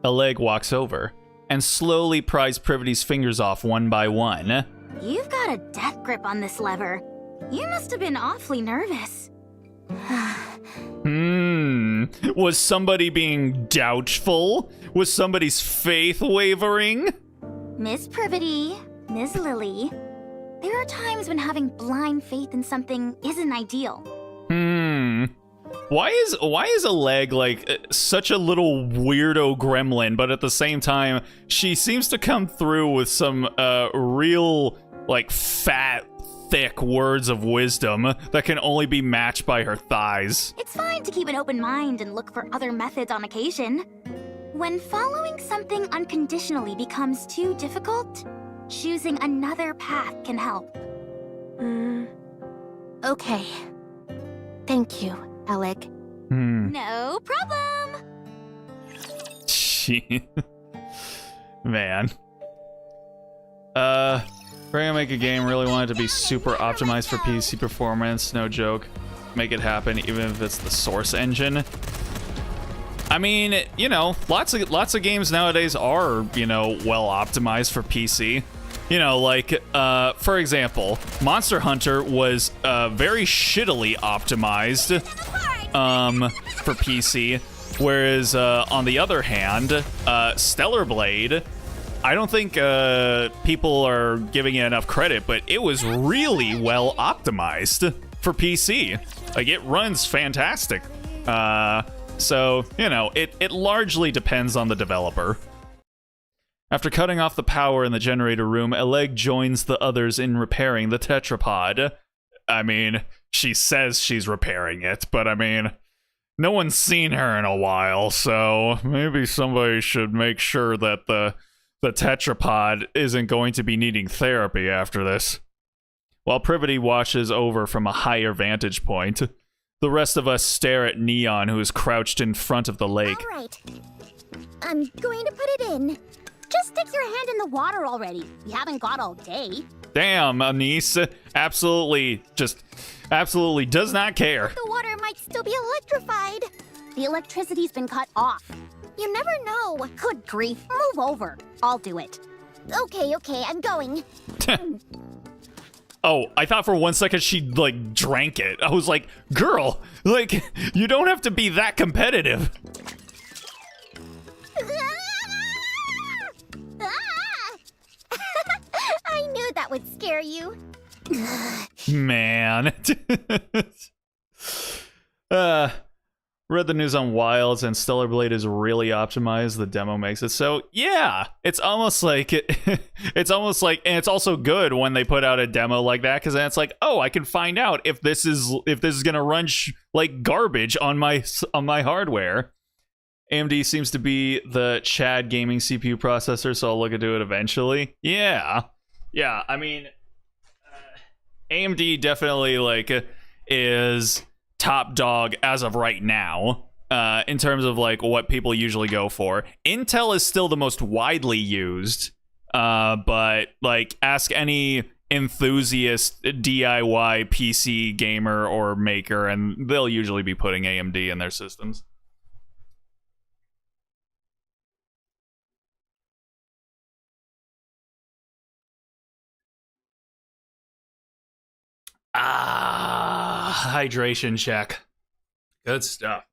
A leg walks over and slowly pries Privity's fingers off one by one. You've got a death grip on this lever. You must have been awfully nervous. Was somebody being doubtful? Was somebody's faith wavering? Miss Privity, Ms. Lily, there are times when having blind faith in something isn't ideal. Why is a leg like such a little weirdo gremlin, but at the same time, she seems to come through with some real, like, fat, thick words of wisdom that can only be matched by her thighs. It's fine to keep an open mind and look for other methods on occasion. When following something unconditionally becomes too difficult, choosing another path can help. Okay. Thank you, Alec. No problem. Man. We're gonna make a game, really want it to be super optimized for PC performance, no joke. Make it happen, even if it's the source engine. I mean, you know, lots of games nowadays are, you know, well optimized for PC. You know, like, for example, Monster Hunter was very shittily optimized for PC, whereas on the other hand, Stellar Blade, I don't think people are giving it enough credit, but it was really well optimized for PC. Like, it runs fantastic. So, you know, it largely depends on the developer. After cutting off the power in the generator room, Oleg joins the others in repairing the tetrapod. I mean, she says she's repairing it, but I mean, no one's seen her in a while, so maybe somebody should make sure that the tetrapod isn't going to be needing therapy after this. While Privity watches over from a higher vantage point, the rest of us stare at Neon, who is crouched in front of the lake. All right. I'm going to put it in. Just stick your hand in the water already. We haven't got all day. Damn, Anise. Absolutely does not care. The water might still be electrified. The electricity's been cut off. You never know. Good grief. Move over. I'll do it. Okay, I'm going. Oh, I thought for 1 second she, like, drank it. I was like, girl, like, you don't have to be that competitive. I knew that would scare you. Man. Read the news on Wilds, and Stellar Blade is really optimized. The demo makes it so. Yeah, it's almost like it's almost like, and it's also good when they put out a demo like that, because then it's like, oh, I can find out if this is gonna run like garbage on my hardware. AMD seems to be the Chad gaming CPU processor, so I'll look into it eventually. Yeah. I mean, AMD definitely like is top dog as of right now, in terms of like what people usually go for. Intel is still the most widely used, but like ask any enthusiast DIY PC gamer or maker, and they'll usually be putting AMD in their systems. Hydration check. Good stuff.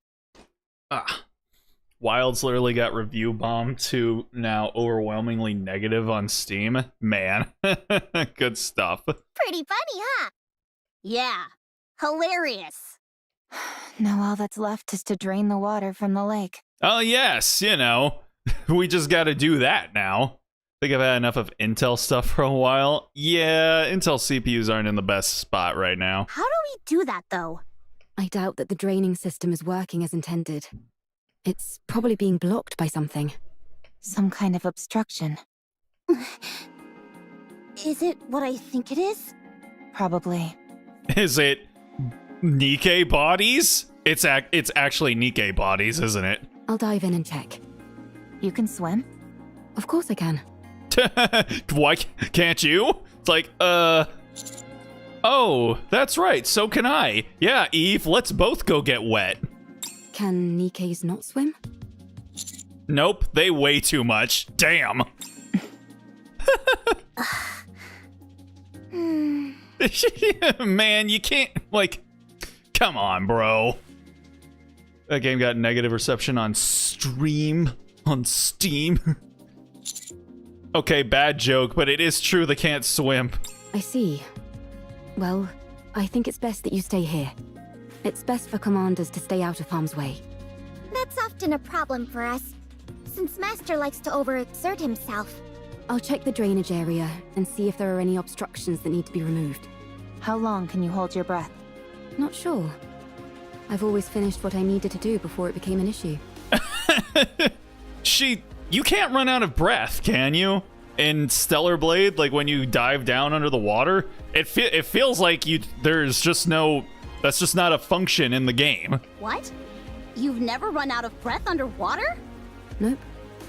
Wilds literally got review bombed to now overwhelmingly negative on Steam. Man, good stuff. Pretty funny, huh? Yeah. Hilarious. Now all that's left is to drain the water from the lake. Oh, yes, you know. We just gotta do that now. Think I've had enough of Intel stuff for a while. Yeah, Intel CPUs aren't in the best spot right now. How do we do that, though? I doubt that the draining system is working as intended. It's probably being blocked by something. Some kind of obstruction. Is it what I think it is? Probably. Is it Nikke bodies? It's actually Nikke bodies, isn't it? I'll dive in and check. You can swim? Of course I can. Why can't you? It's like, oh, that's right, so can I. Yeah, Eve, let's both go get wet. Can Nikkes not swim? Nope, they weigh too much. Damn. Man, you can't, like, come on, bro. That game got negative reception on Steam. Okay, bad joke, but it is true they can't swim. I see. Well, I think it's best that you stay here. It's best for commanders to stay out of harm's way. That's often a problem for us, since Master likes to overexert himself. I'll check the drainage area and see if there are any obstructions that need to be removed. How long can you hold your breath? Not sure. I've always finished what I needed to do before it became an issue. You can't run out of breath, can you? In Stellar Blade, like when you dive down under the water, it feels like there's just no, that's just not a function in the game. What? You've never run out of breath underwater? Nope,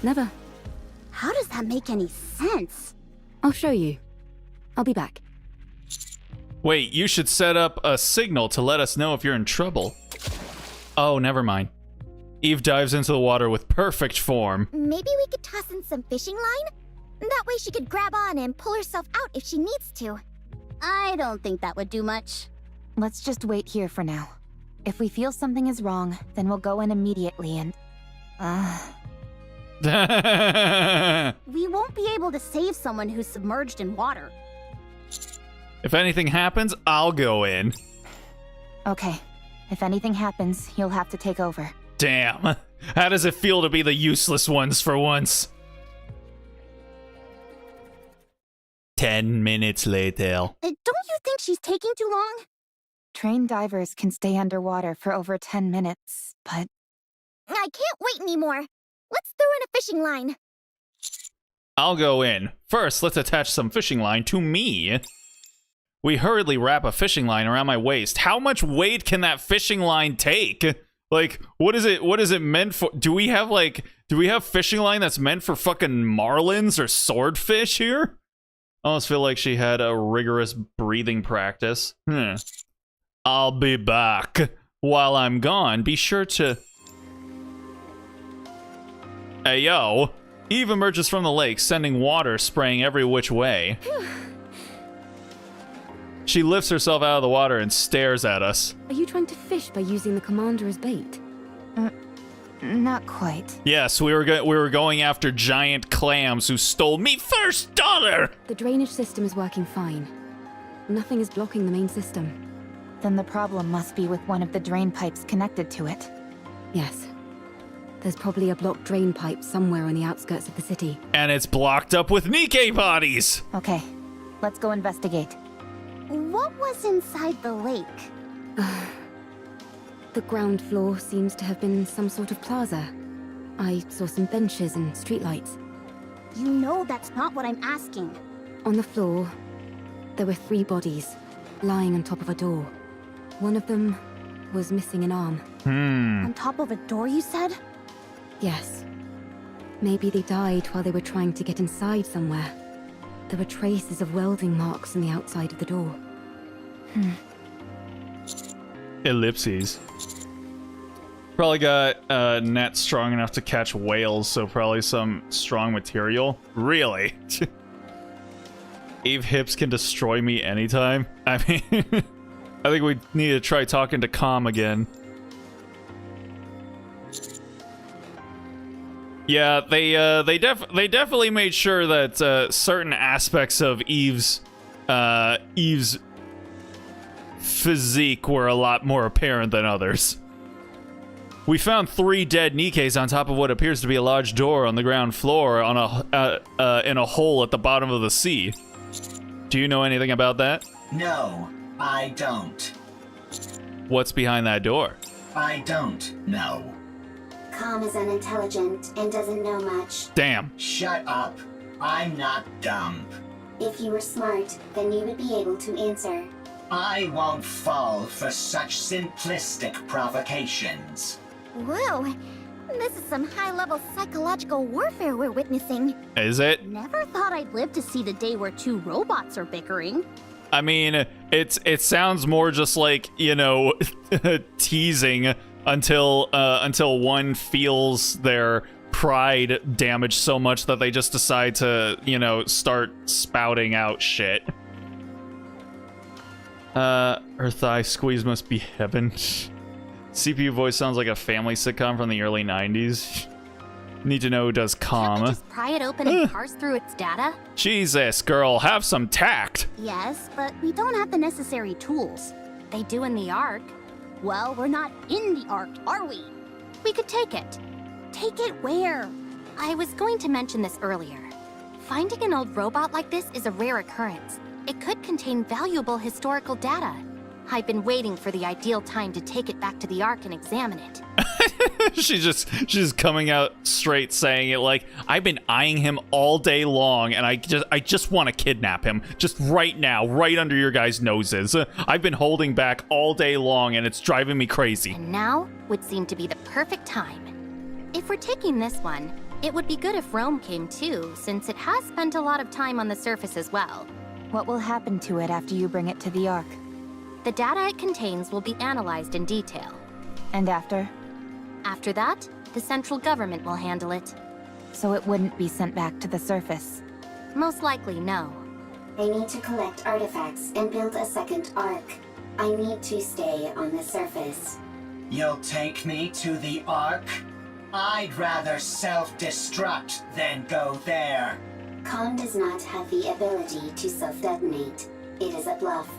never. How does that make any sense? I'll show you. I'll be back. Wait, you should set up a signal to let us know if you're in trouble. Oh, never mind. Eve dives into the water with perfect form. Maybe we could toss in some fishing line? That way she could grab on and pull herself out if she needs to. I don't think that would do much. Let's just wait here for now. If we feel something is wrong, then we'll go in immediately and... We won't be able to save someone who's submerged in water. If anything happens, I'll go in. Okay. If anything happens, you'll have to take over. Damn. How does it feel to be the useless ones for once? 10 minutes later. Don't you think she's taking too long? Trained divers can stay underwater for over 10 minutes, but... I can't wait anymore. Let's throw in a fishing line. I'll go in. First, let's attach some fishing line to me. We hurriedly wrap a fishing line around my waist. How much weight can that fishing line take? Like, what is it meant for? Do we have fishing line that's meant for fucking marlins or swordfish here? I almost feel like she had a rigorous breathing practice. I'll be back. While I'm gone, be sure to... Hey, yo. Eve emerges from the lake, sending water spraying every which way. She lifts herself out of the water and stares at us. Are you trying to fish by using the commander as bait? Not quite. Yes, we were going after giant clams who stole me first dollar! The drainage system is working fine. Nothing is blocking the main system. Then the problem must be with one of the drain pipes connected to it. Yes. There's probably a blocked drain pipe somewhere on the outskirts of the city. And it's blocked up with Nikke bodies! Okay, let's go investigate. What was inside the lake? The ground floor seems to have been some sort of plaza. I saw some benches and streetlights. You know that's not what I'm asking. On the floor, there were 3 bodies, lying on top of a door. One of them was missing an arm. On top of a door, you said? Yes. Maybe they died while they were trying to get inside somewhere. There were traces of welding marks on the outside of the door. Ellipses. Probably got a net strong enough to catch whales, so probably some strong material. Really? Eve hips can destroy me anytime. I mean, I think we need to try talking to Calm again. Yeah, they definitely made sure that certain aspects of Eve's physique were a lot more apparent than others. We found 3 dead Nikkes on top of what appears to be a large door on the ground floor on in a hole at the bottom of the sea. Do you know anything about that? No, I don't. What's behind that door? I don't know. Com is unintelligent and doesn't know much. Damn. Shut up. I'm not dumb. If you were smart, then you would be able to answer. I won't fall for such simplistic provocations. Whoa, this is some high-level psychological warfare we're witnessing. Is it? Never thought I'd live to see the day where 2 robots are bickering. I mean, it sounds more just like, you know, teasing until one feels their pride damaged so much that they just decide to, you know, start spouting out shit. Her thigh squeeze must be heaven. CPU voice sounds like a family sitcom from the early 90s. Need to know who does Can't we comm. just pry it open and parse through its data? Jesus, girl, have some tact. Yes, but we don't have the necessary tools. They do in the Ark. Well, we're not in the Ark, are we? We could take it. Take it where? I was going to mention this earlier. Finding an old robot like this is a rare occurrence. It could contain valuable historical data. I've been waiting for the ideal time to take it back to the Ark and examine it. She's just coming out straight saying it like, I've been eyeing him all day long and I just want to kidnap him. Just right now, right under your guys' noses. I've been holding back all day long and it's driving me crazy. And now would seem to be the perfect time. If we're taking this one, it would be good if Rome came too, since it has spent a lot of time on the surface as well. What will happen to it after you bring it to the Ark? The data it contains will be analyzed in detail. And after? After that, the central government will handle it. So it wouldn't be sent back to the surface? Most likely, no. They need to collect artifacts and build a second Ark. I need to stay on the surface. You'll take me to the Ark? I'd rather self-destruct than go there. Com does not have the ability to self-detonate. It is a bluff.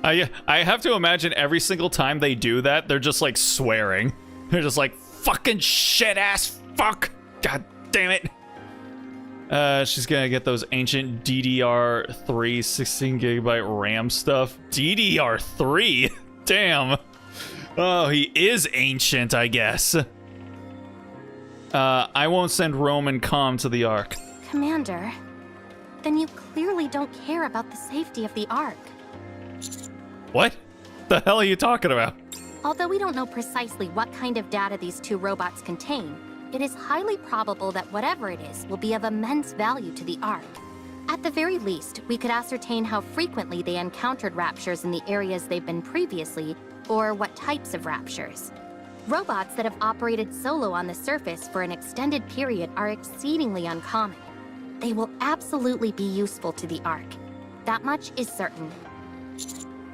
I have to imagine every single time they do that, they're just like swearing. They're just like, fucking shit ass fuck. God damn it. She's gonna get those ancient DDR3 16GB RAM stuff. DDR3? Damn. Oh, he is ancient, I guess. I won't send Rome and Com to the Ark. Commander, then you clearly don't care about the safety of the Ark. What? The hell are you talking about? Although we don't know precisely what kind of data these 2 robots contain, it is highly probable that whatever it is will be of immense value to the Ark. At the very least, we could ascertain how frequently they encountered raptures in the areas they've been previously, or what types of raptures. Robots that have operated solo on the surface for an extended period are exceedingly uncommon. They will absolutely be useful to the Ark. That much is certain.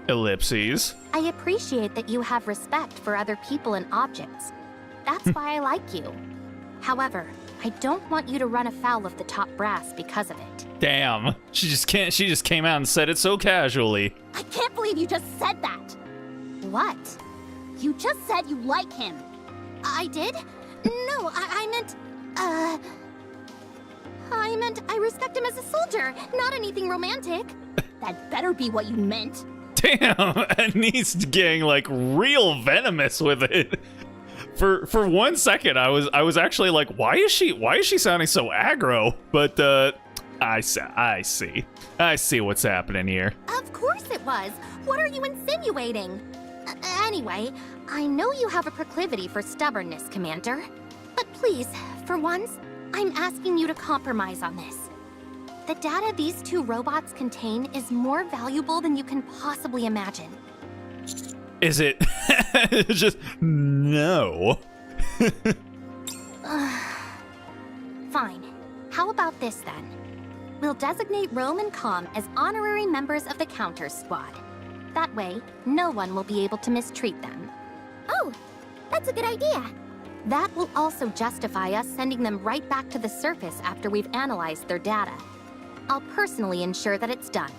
Ellipses. I appreciate that you have respect for other people and objects. That's why I like you. However, I don't want you to run afoul of the top brass because of it. Damn. She just came out and said it so casually. I can't believe you just said that! What? You just said you like him. I did? No, I meant I respect him as a soldier, not anything romantic. That better be what you meant. Damn, Annie's getting like real venomous with it. For 1 second, I was actually like, why is she sounding so aggro? But I see what's happening here. Of course it was. What are you insinuating? Anyway, I know you have a proclivity for stubbornness, Commander. But please, for once, I'm asking you to compromise on this. The data these 2 robots contain is more valuable than you can possibly imagine. Is it? Just no. Fine. How about this then? We'll designate Rome and Com as honorary members of the Counter Squad. That way, no one will be able to mistreat them. Oh, that's a good idea. That will also justify us sending them right back to the surface after we've analyzed their data. I'll personally ensure that it's done.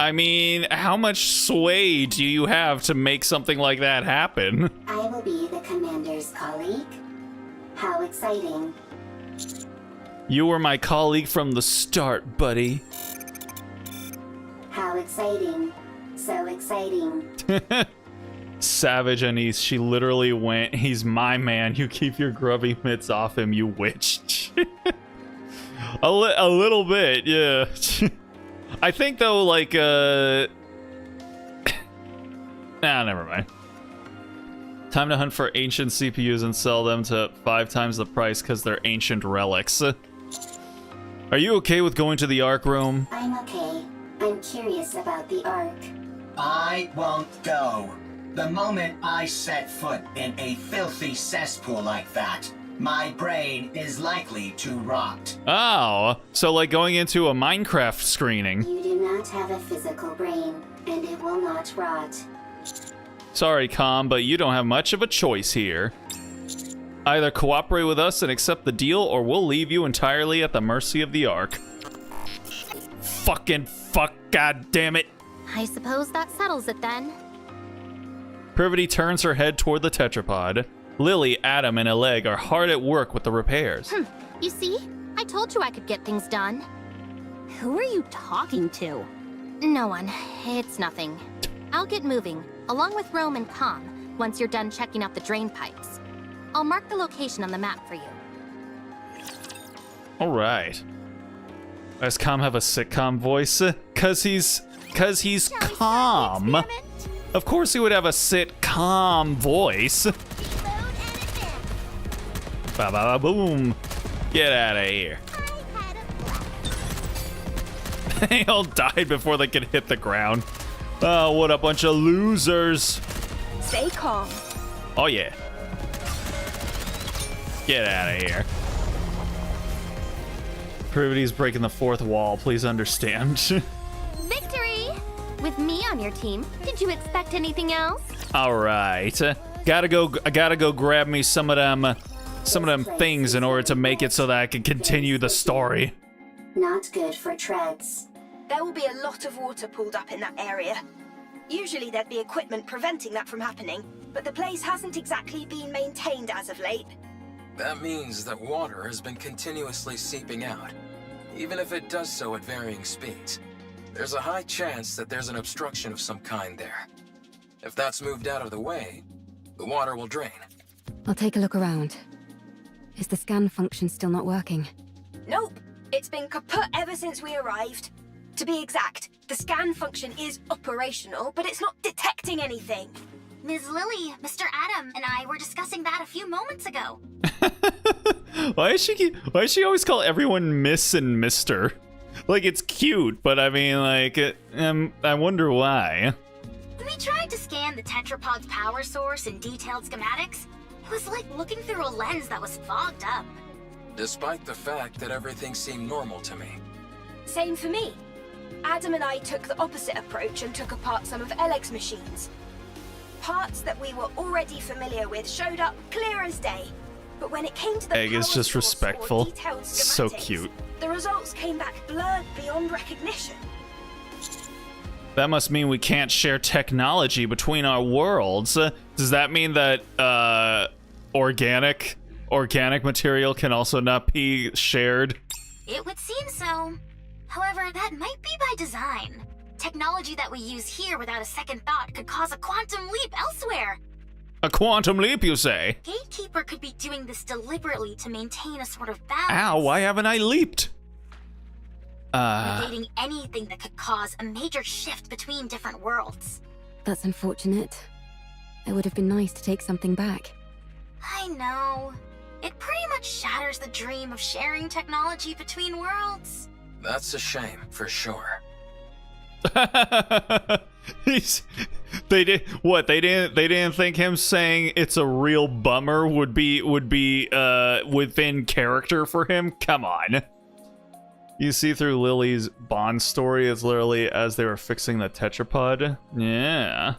I mean, how much sway do you have to make something like that happen? I will be the commander's colleague. How exciting. You were my colleague from the start, buddy. How exciting. So exciting. Savage Anise, she literally went, he's my man, you keep your grubby mitts off him, you witch. a little bit, yeah. I think though, like, nah, never mind. Time to hunt for ancient CPUs and sell them to 5 times the price because they're ancient relics. Are you okay with going to the Ark room? I'm okay. I'm curious about the Ark. I won't go. The moment I set foot in a filthy cesspool like that, my brain is likely to rot. Oh, so like going into a Minecraft screening. You do not have a physical brain, and it will not rot. Sorry, Com, but you don't have much of a choice here. Either cooperate with us and accept the deal, or we'll leave you entirely at the mercy of the Ark. Fucking fuck, god damn it. I suppose that settles it then. Privity turns her head toward the tetrapod. Lily, Adam, and Oleg are hard at work with the repairs. You see? I told you I could get things done. Who are you talking to? No one. It's nothing. I'll get moving, along with Rome and Com, once you're done checking out the drain pipes. I'll mark the location on the map for you. Alright. Does Com have a sitcom voice? Cause he's calm. Of course he would have a sitcom voice. Ba ba ba boom. Get out of here. They all died before they could hit the ground. Oh, what a bunch of losers. Stay calm. Oh, yeah. Get out of here. Privity's breaking the fourth wall. Please understand. Victory! With me on your team, did you expect anything else? All right. I gotta go grab me some of them things in order to make it so that I can continue the story. Not good for treads. There will be a lot of water pulled up in that area. Usually there'd be equipment preventing that from happening, but the place hasn't exactly been maintained as of late. That means that water has been continuously seeping out, even if it does so at varying speeds. There's a high chance that there's an obstruction of some kind there. If that's moved out of the way, the water will drain. I'll take a look around. Is the scan function still not working? Nope. It's been kaput ever since we arrived. To be exact, the scan function is operational, but it's not detecting anything. Ms. Lily, Mr. Adam, and I were discussing that a few moments ago. Why does she always call everyone Miss and Mister? Like, it's cute, but I mean, like, I wonder why. We tried to scan the tetrapod's power source and detailed schematics. It was like looking through a lens that was fogged up. Despite the fact that everything seemed normal to me. Same for me. Adam and I took the opposite approach and took apart some of Oleg's machines. Parts that we were already familiar with showed up clear as day. But when it came to the Egg is power just source or respectful. detailed So schematics, cute. the results came back blurred beyond recognition. That must mean we can't share technology between our worlds. Does that mean that organic material can also not be shared? It would seem so. However, that might be by design. Technology that we use here without a second thought could cause a quantum leap elsewhere. A quantum leap, you say? Gatekeeper could be doing this deliberately to maintain a sort of balance. Ow, why haven't I leaped? Negating anything that could cause a major shift between different worlds. That's unfortunate. It would have been nice to take something back. I know. It pretty much shatters the dream of sharing technology between worlds. That's a shame, for sure. They didn't think him saying it's a real bummer would be within character for him? Come on. You see through Lily's Bond story is literally as they were fixing the tetrapod. Yeah.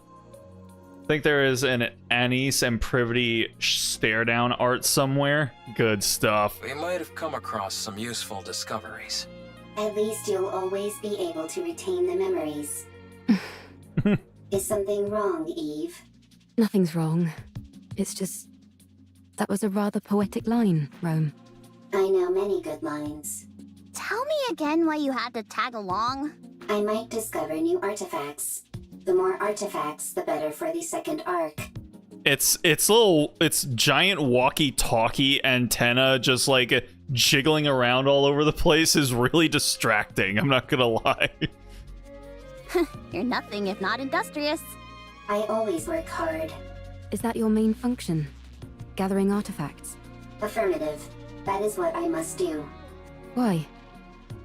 Think there is an Anise and Privity stare down art somewhere? Good stuff. We might have come across some useful discoveries. At least you'll always be able to retain the memories. Is something wrong, Eve? Nothing's wrong. It's just... that was a rather poetic line, Rome. I know many good lines. Tell me again why you had to tag along. I might discover new artifacts. The more artifacts, the better for the second arc. It's giant walkie-talkie antenna just like jiggling around all over the place is really distracting. I'm not gonna lie. You're nothing if not industrious. I always work hard. Is that your main function? Gathering artifacts? Affirmative. That is what I must do. Why?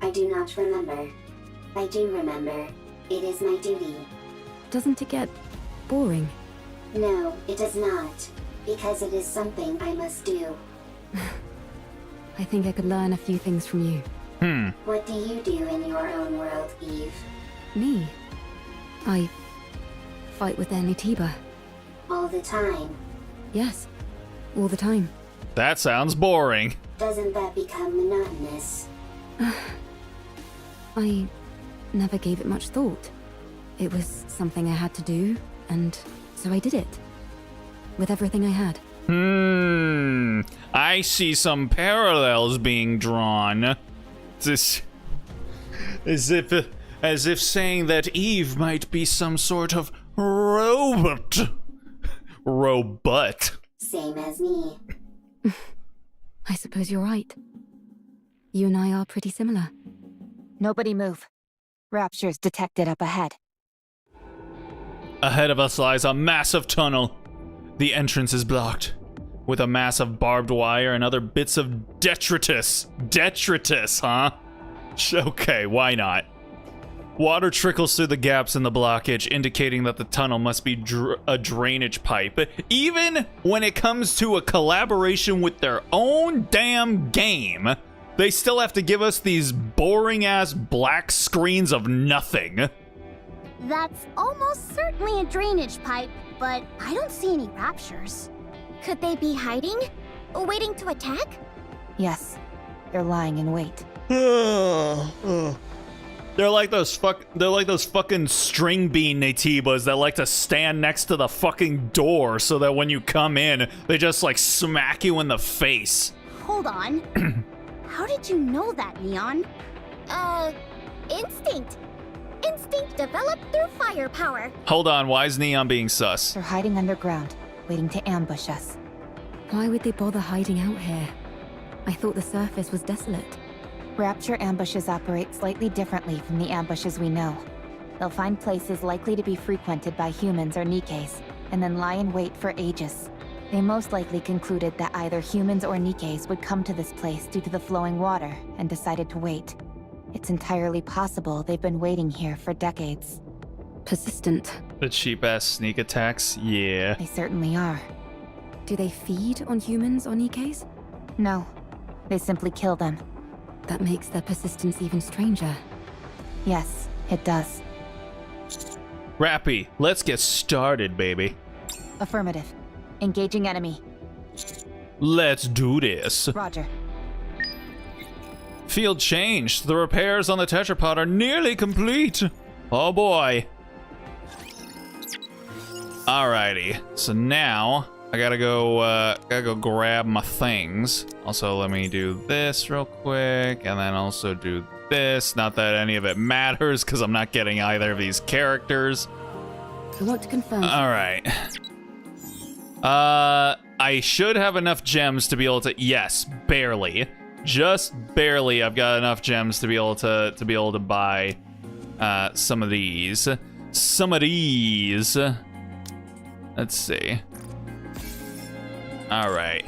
I do not remember. I do remember. It is my duty. Doesn't it get boring? No, it does not. Because it is something I must do. I think I could learn a few things from you. What do you do in your own world, Eve? Me? I fight with Nitiba. All the time. Yes, all the time. That sounds boring. Doesn't that become monotonous? I never gave it much thought. It was something I had to do, and so I did it. With everything I had. I see some parallels being drawn. This, as if saying that Eve might be some sort of robot. Same as me. I suppose you're right. You and I are pretty similar. Nobody move. Rapture's detected up ahead. Ahead of us lies a massive tunnel. The entrance is blocked with a mass of barbed wire and other bits of detritus. Detritus, huh? Okay, why not? Water trickles through the gaps in the blockage, indicating that the tunnel must be a drainage pipe. Even when it comes to a collaboration with their own damn game, they still have to give us these boring-ass black screens of nothing. That's almost certainly a drainage pipe, but I don't see any raptures. Could they be hiding? Waiting to attack? Yes, they're lying in wait. They're like those fucking string bean Natibas that like to stand next to the fucking door so that when you come in, they just like smack you in the face. Hold on. How did you know that, Neon? Instinct. Instinct developed through firepower. Hold on, why is Neon being sus? They're hiding underground, waiting to ambush us. Why would they bother hiding out here? I thought the surface was desolate. Rapture ambushes operate slightly differently from the ambushes we know. They'll find places likely to be frequented by humans or Nikkes, and then lie in wait for ages. They most likely concluded that either humans or Nikkes would come to this place due to the flowing water, and decided to wait. It's entirely possible they've been waiting here for decades. Persistent. The cheap-ass sneak attacks? Yeah. They certainly are. Do they feed on humans or Nikkes? No, they simply kill them. That makes their persistence even stranger. Yes, it does. Rappy, let's get started, baby. Affirmative. Engaging enemy. Let's do this. Roger. Field changed. The repairs on the tetrapod are nearly complete. Oh boy. Alrighty. So now I gotta go grab my things. Also, let me do this real quick, and then also do this. Not that any of it matters, because I'm not getting either of these characters. I want to confirm. All right. I should have enough gems to be able to. Yes, barely, just barely. I've got enough gems to be able to buy some of these. Let's see. All right.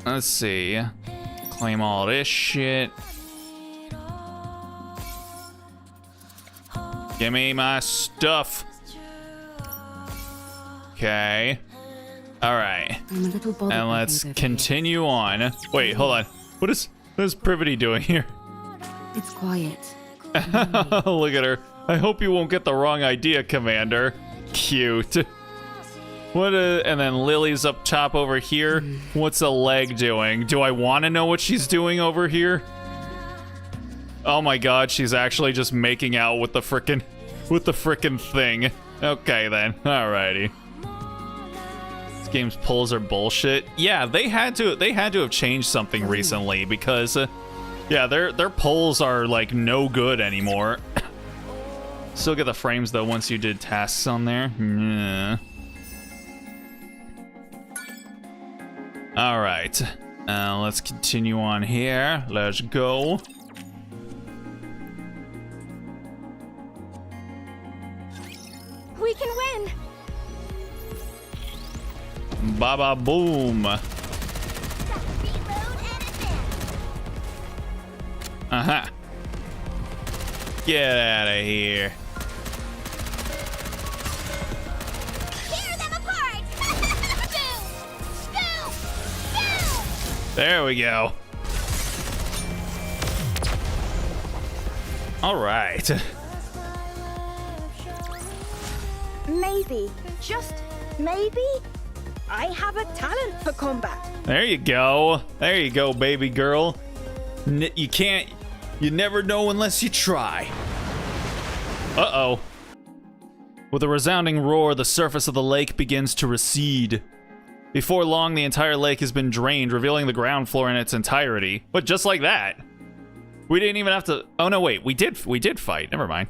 Let's see. Claim all this shit. Give me my stuff. Okay. All right. I'm a little bothered. And let's continue on. Wait, hold on. What is Privity doing here? It's quiet. Look at her. I hope you won't get the wrong idea, Commander. Cute. And then Lily's up top over here. What's a leg doing? Do I want to know what she's doing over here? Oh my god, she's actually just making out with the frickin' thing. Okay then, alrighty. This game's pulls are bullshit. Yeah, they had to have changed something recently because, yeah, their pulls are like no good anymore. Still get the frames though once you did tasks on there. Yeah. All right, let's continue on here. Let's go. We can win! Baba boom. Uh-huh. Get out of here. Tear them apart! Boom! Boom! Boom! There we go. All right. Maybe, just maybe, I have a talent for combat. There you go. There you go, baby girl. You never know unless you try. Uh-oh. With a resounding roar, the surface of the lake begins to recede. Before long, the entire lake has been drained, revealing the ground floor in its entirety. But just like that. We didn't even have to... Oh, no, wait. We did fight. Never mind.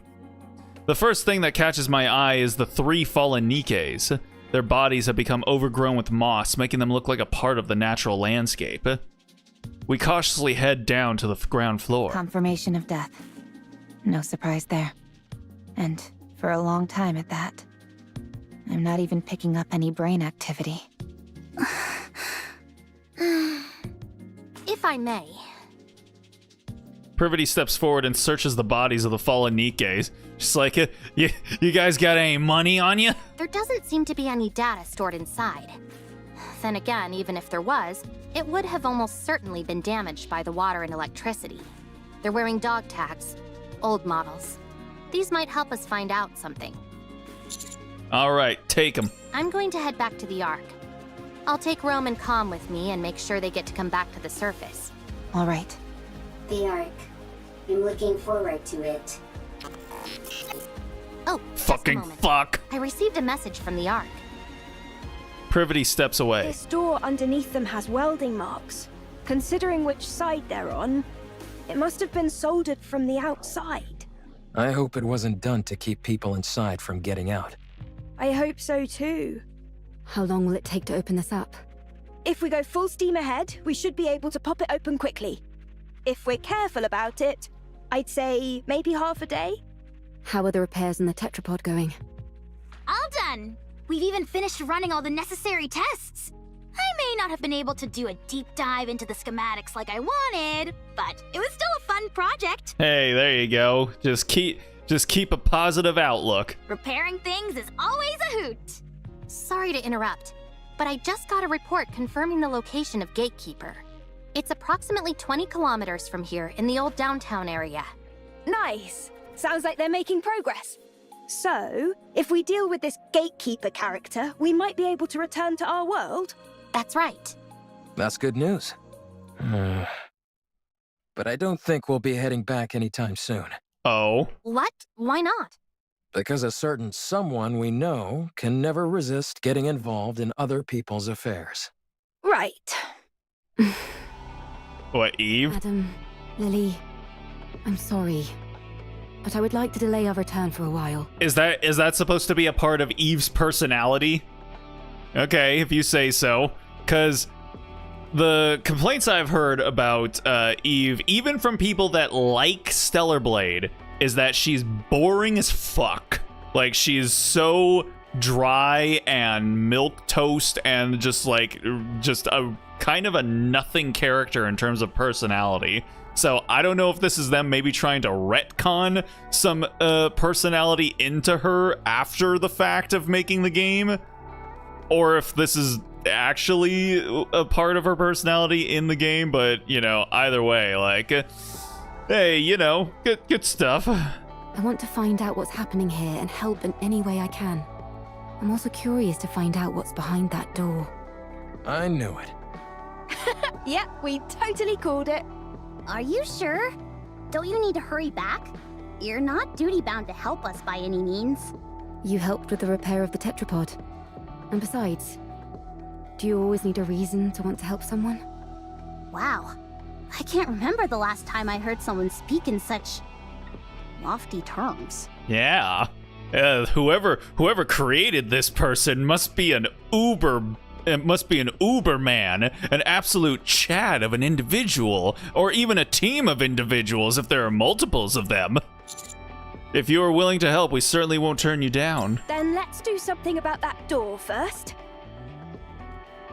The first thing that catches my eye is the 3 fallen Nikkes. Their bodies have become overgrown with moss, making them look like a part of the natural landscape. We cautiously head down to the ground floor. Confirmation of death. No surprise there. And for a long time at that. I'm not even picking up any brain activity. If I may. Privity steps forward and searches the bodies of the fallen Nikkes. She's like, you guys got any money on you? There doesn't seem to be any data stored inside. Then again, even if there was, it would have almost certainly been damaged by the water and electricity. They're wearing dog tags, old models. These might help us find out something. All right, take them. I'm going to head back to the Ark. I'll take Rome and Calm with me and make sure they get to come back to the surface. All right. The Ark. I'm looking forward to it. Oh, fucking just a moment. fuck. I received a message from the Ark. Privity steps away. This door underneath them has welding marks. Considering which side they're on, it must have been soldered from the outside. I hope it wasn't done to keep people inside from getting out. I hope so too. How long will it take to open this up? If we go full steam ahead, we should be able to pop it open quickly. If we're careful about it, I'd say maybe half a day. How are the repairs in the tetrapod going? All done! We've even finished running all the necessary tests. I may not have been able to do a deep dive into the schematics like I wanted, but it was still a fun project. Hey, there you go. Just keep a positive outlook. Repairing things is always a hoot. Sorry to interrupt, but I just got a report confirming the location of Gatekeeper. It's approximately 20 kilometers from here in the old downtown area. Nice. Sounds like they're making progress. So, if we deal with this Gatekeeper character, we might be able to return to our world? That's right. That's good news. But I don't think we'll be heading back anytime soon. Oh? What? Why not? Because a certain someone we know can never resist getting involved in other people's affairs. Right. What, Eve? Adam, Lily, I'm sorry, but I would like to delay our return for a while. Is that supposed to be a part of Eve's personality? Okay, if you say so. Because the complaints I've heard about Eve, even from people that like Stellar Blade, is that she's boring as fuck. Like, she's so dry and milquetoast and just a kind of a nothing character in terms of personality. So I don't know if this is them maybe trying to retcon some personality into her after the fact of making the game, or if this is actually a part of her personality in the game. But, you know, either way, like, hey, you know, good stuff. I want to find out what's happening here and help in any way I can. I'm also curious to find out what's behind that door. I knew it. Yep, we totally called it. Are you sure? don't you need to hurry back? You're not duty-bound to help us by any means. You helped with the repair of the tetrapod. And besides, do you always need a reason to want to help someone? Wow. I can't remember the last time I heard someone speak in such lofty terms. Yeah. Whoever created this person must be an Uberman, an absolute Chad of an individual, or even a team of individuals if there are multiples of them. If you are willing to help, we certainly won't turn you down. Then let's do something about that door first.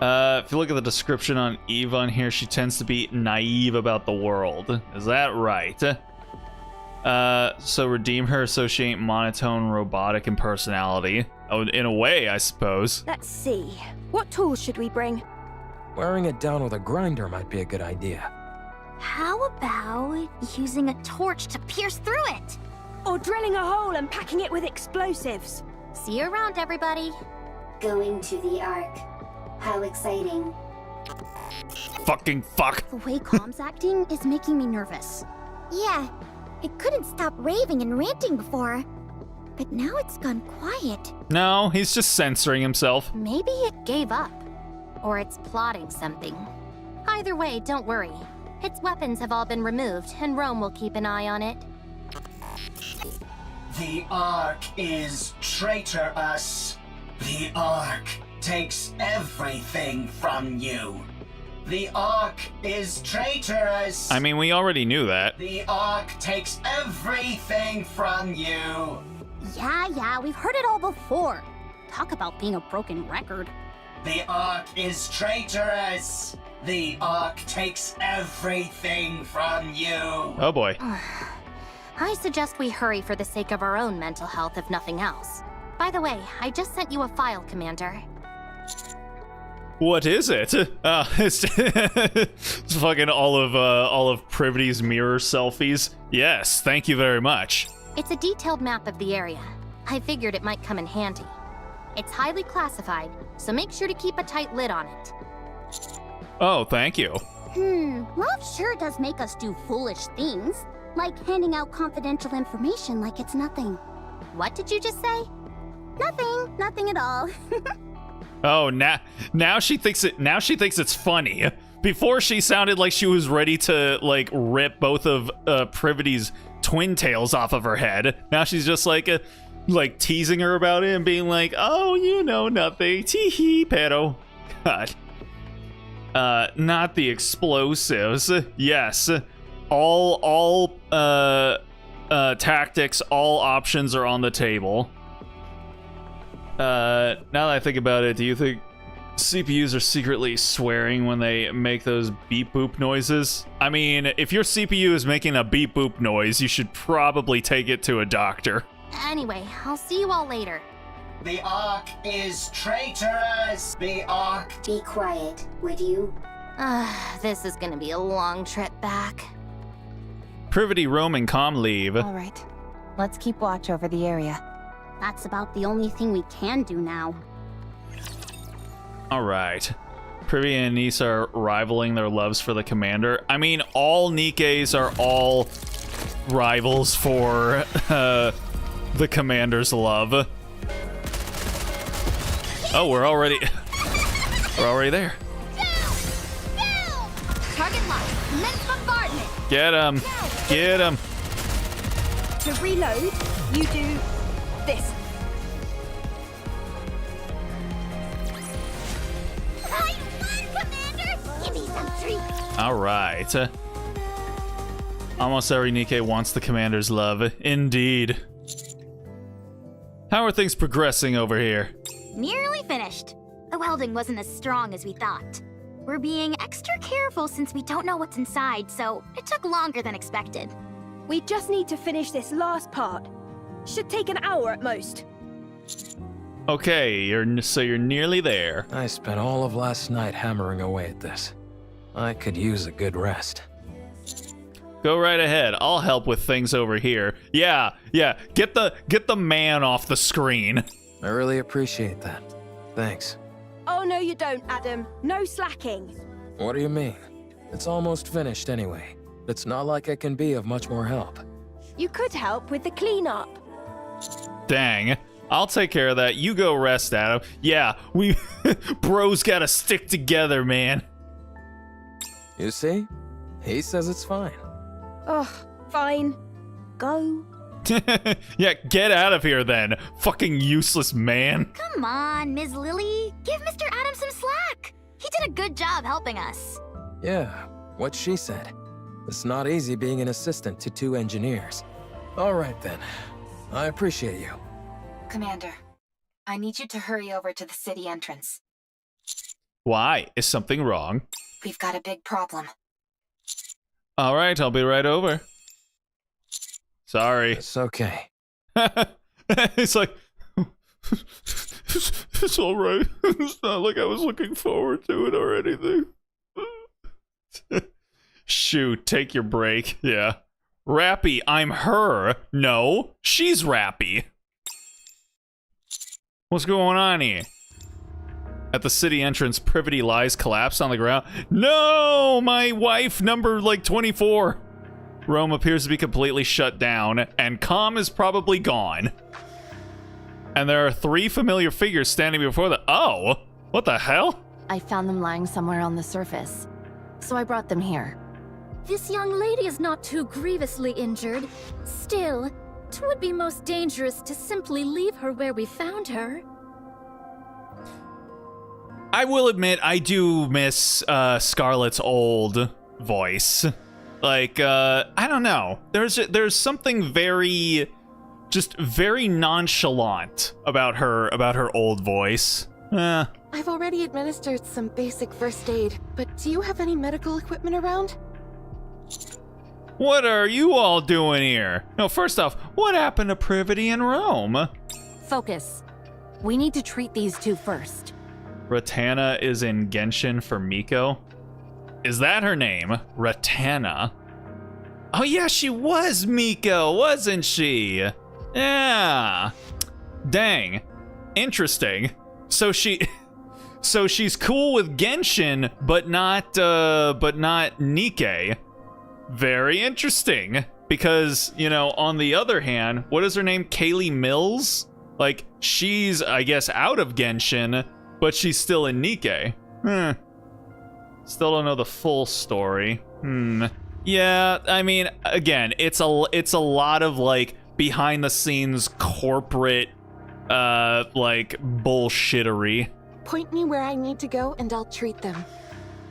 If you look at the description on Eva on here, she tends to be naive about the world. Is that right? So redeem her, associate monotone, robotic, and personality. Oh, in a way, I suppose. Let's see. What tools should we bring? Wearing it down with a grinder might be a good idea. How about using a torch to pierce through it? Or drilling a hole and packing it with explosives? See you around, everybody. Going to the Ark. How exciting. Fucking fuck. The way Com's acting is making me nervous. Yeah, it couldn't stop raving and ranting before. But now it's gone quiet. No, he's just censoring himself. Maybe it gave up. Or it's plotting something. Either way, don't worry. Its weapons have all been removed, and Rome will keep an eye on it. The Ark is traitorous. The Ark takes everything from you. The Ark is traitorous. I mean, we already knew that. The Ark takes everything from you. Yeah, we've heard it all before. Talk about being a broken record. The Ark is traitorous. The Ark takes everything from you. Oh boy. I suggest we hurry for the sake of our own mental health, if nothing else. By the way, I just sent you a file, Commander. What is it? It's fucking all of Privity's mirror selfies. Yes, thank you very much. It's a detailed map of the area. I figured it might come in handy. It's highly classified, so make sure to keep a tight lid on it. Oh, thank you. Love sure does make us do foolish things, like handing out confidential information like it's nothing. What did you just say? Nothing at all. Oh, now she thinks it's funny. Before she sounded like she was ready to like rip both of Privity's twin tails off of her head. Now she's just like teasing her about it and being like, "Oh, you know nothing. Tee pero." God. Not the explosives. Yes. All tactics, all options are on the table. Now that I think about it, do you think CPUs are secretly swearing when they make those beep boop noises? I mean, if your CPU is making a beep boop noise, you should probably take it to a doctor. Anyway, I'll see you all later. The Ark is traitorous. The Ark. Be quiet, would you? This is gonna be a long trip back. Privity, Rome, and Com leave. All right. Let's keep watch over the area. That's about the only thing we can do now. All right. Privy and Anise are rivaling their loves for the commander. I mean, all Nikkes are all rivals for the commander's love. Oh, we're already there. Target locked. Commence bombardment. Get him. Get him. To reload, you do this. I won, Commander! Give me some treats. All right. Almost every Nikke wants the commander's love. Indeed. How are things progressing over here? Nearly finished. The welding wasn't as strong as we thought. We're being extra careful since we don't know what's inside, so it took longer than expected. We just need to finish this last part. Should take an hour at most. Okay, you're nearly there. I spent all of last night hammering away at this. I could use a good rest. Go right ahead. I'll help with things over here. Yeah. Get the man off the screen. I really appreciate that. Thanks. Oh, no you don't, Adam. No slacking. What do you mean? It's almost finished anyway. It's not like I can be of much more help. You could help with the cleanup. Dang. I'll take care of that. You go rest, Adam. Yeah, we bros gotta stick together, man. You see? He says it's fine. Oh, fine. Go. Yeah, get out of here then. Fucking useless man. Come on, Ms. Lily. Give Mr. Adams some slack. He did a good job helping us. Yeah, what she said. It's not easy being an assistant to 2 engineers. All right then. I appreciate you. Commander, I need you to hurry over to the city entrance. Why? Is something wrong? We've got a big problem. All right, I'll be right over. Sorry. It's okay. It's like, it's all right. It's not like I was looking forward to it or anything. Shoot, take your break. Yeah. Rappy, I'm her. No, she's Rappy. What's going on here? At the city entrance, Privity lies collapsed on the ground. No, my wife, number like 24. Rome appears to be completely shut down, and Calm is probably gone. And there are 3 familiar figures standing before the— oh, what the hell? I found them lying somewhere on the surface, so I brought them here. This young lady is not too grievously injured. Still, it would be most dangerous to simply leave her where we found her. I will admit, I do miss Scarlett's old voice. Like, I don't know. There's something very, just very nonchalant about her old voice. I've already administered some basic first aid, but do you have any medical equipment around? What are you all doing here? No, first off, what happened to Privity in Rome? Focus. We need to treat these 2 first. Ratana is in Genshin for Miko. Is that her name? Ratana. Oh yeah, she was Miko, wasn't she? Yeah. Dang. Interesting. So she's cool with Genshin, but not Nikke. Very interesting. Because, you know, on the other hand, what is her name? Kaylee Mills? Like, she's, I guess, out of Genshin, but she's still in Nikke. Still don't know the full story. Yeah, I mean, again, it's a lot of, like, behind the scenes corporate, like, bullshittery. Point me where I need to go and I'll treat them.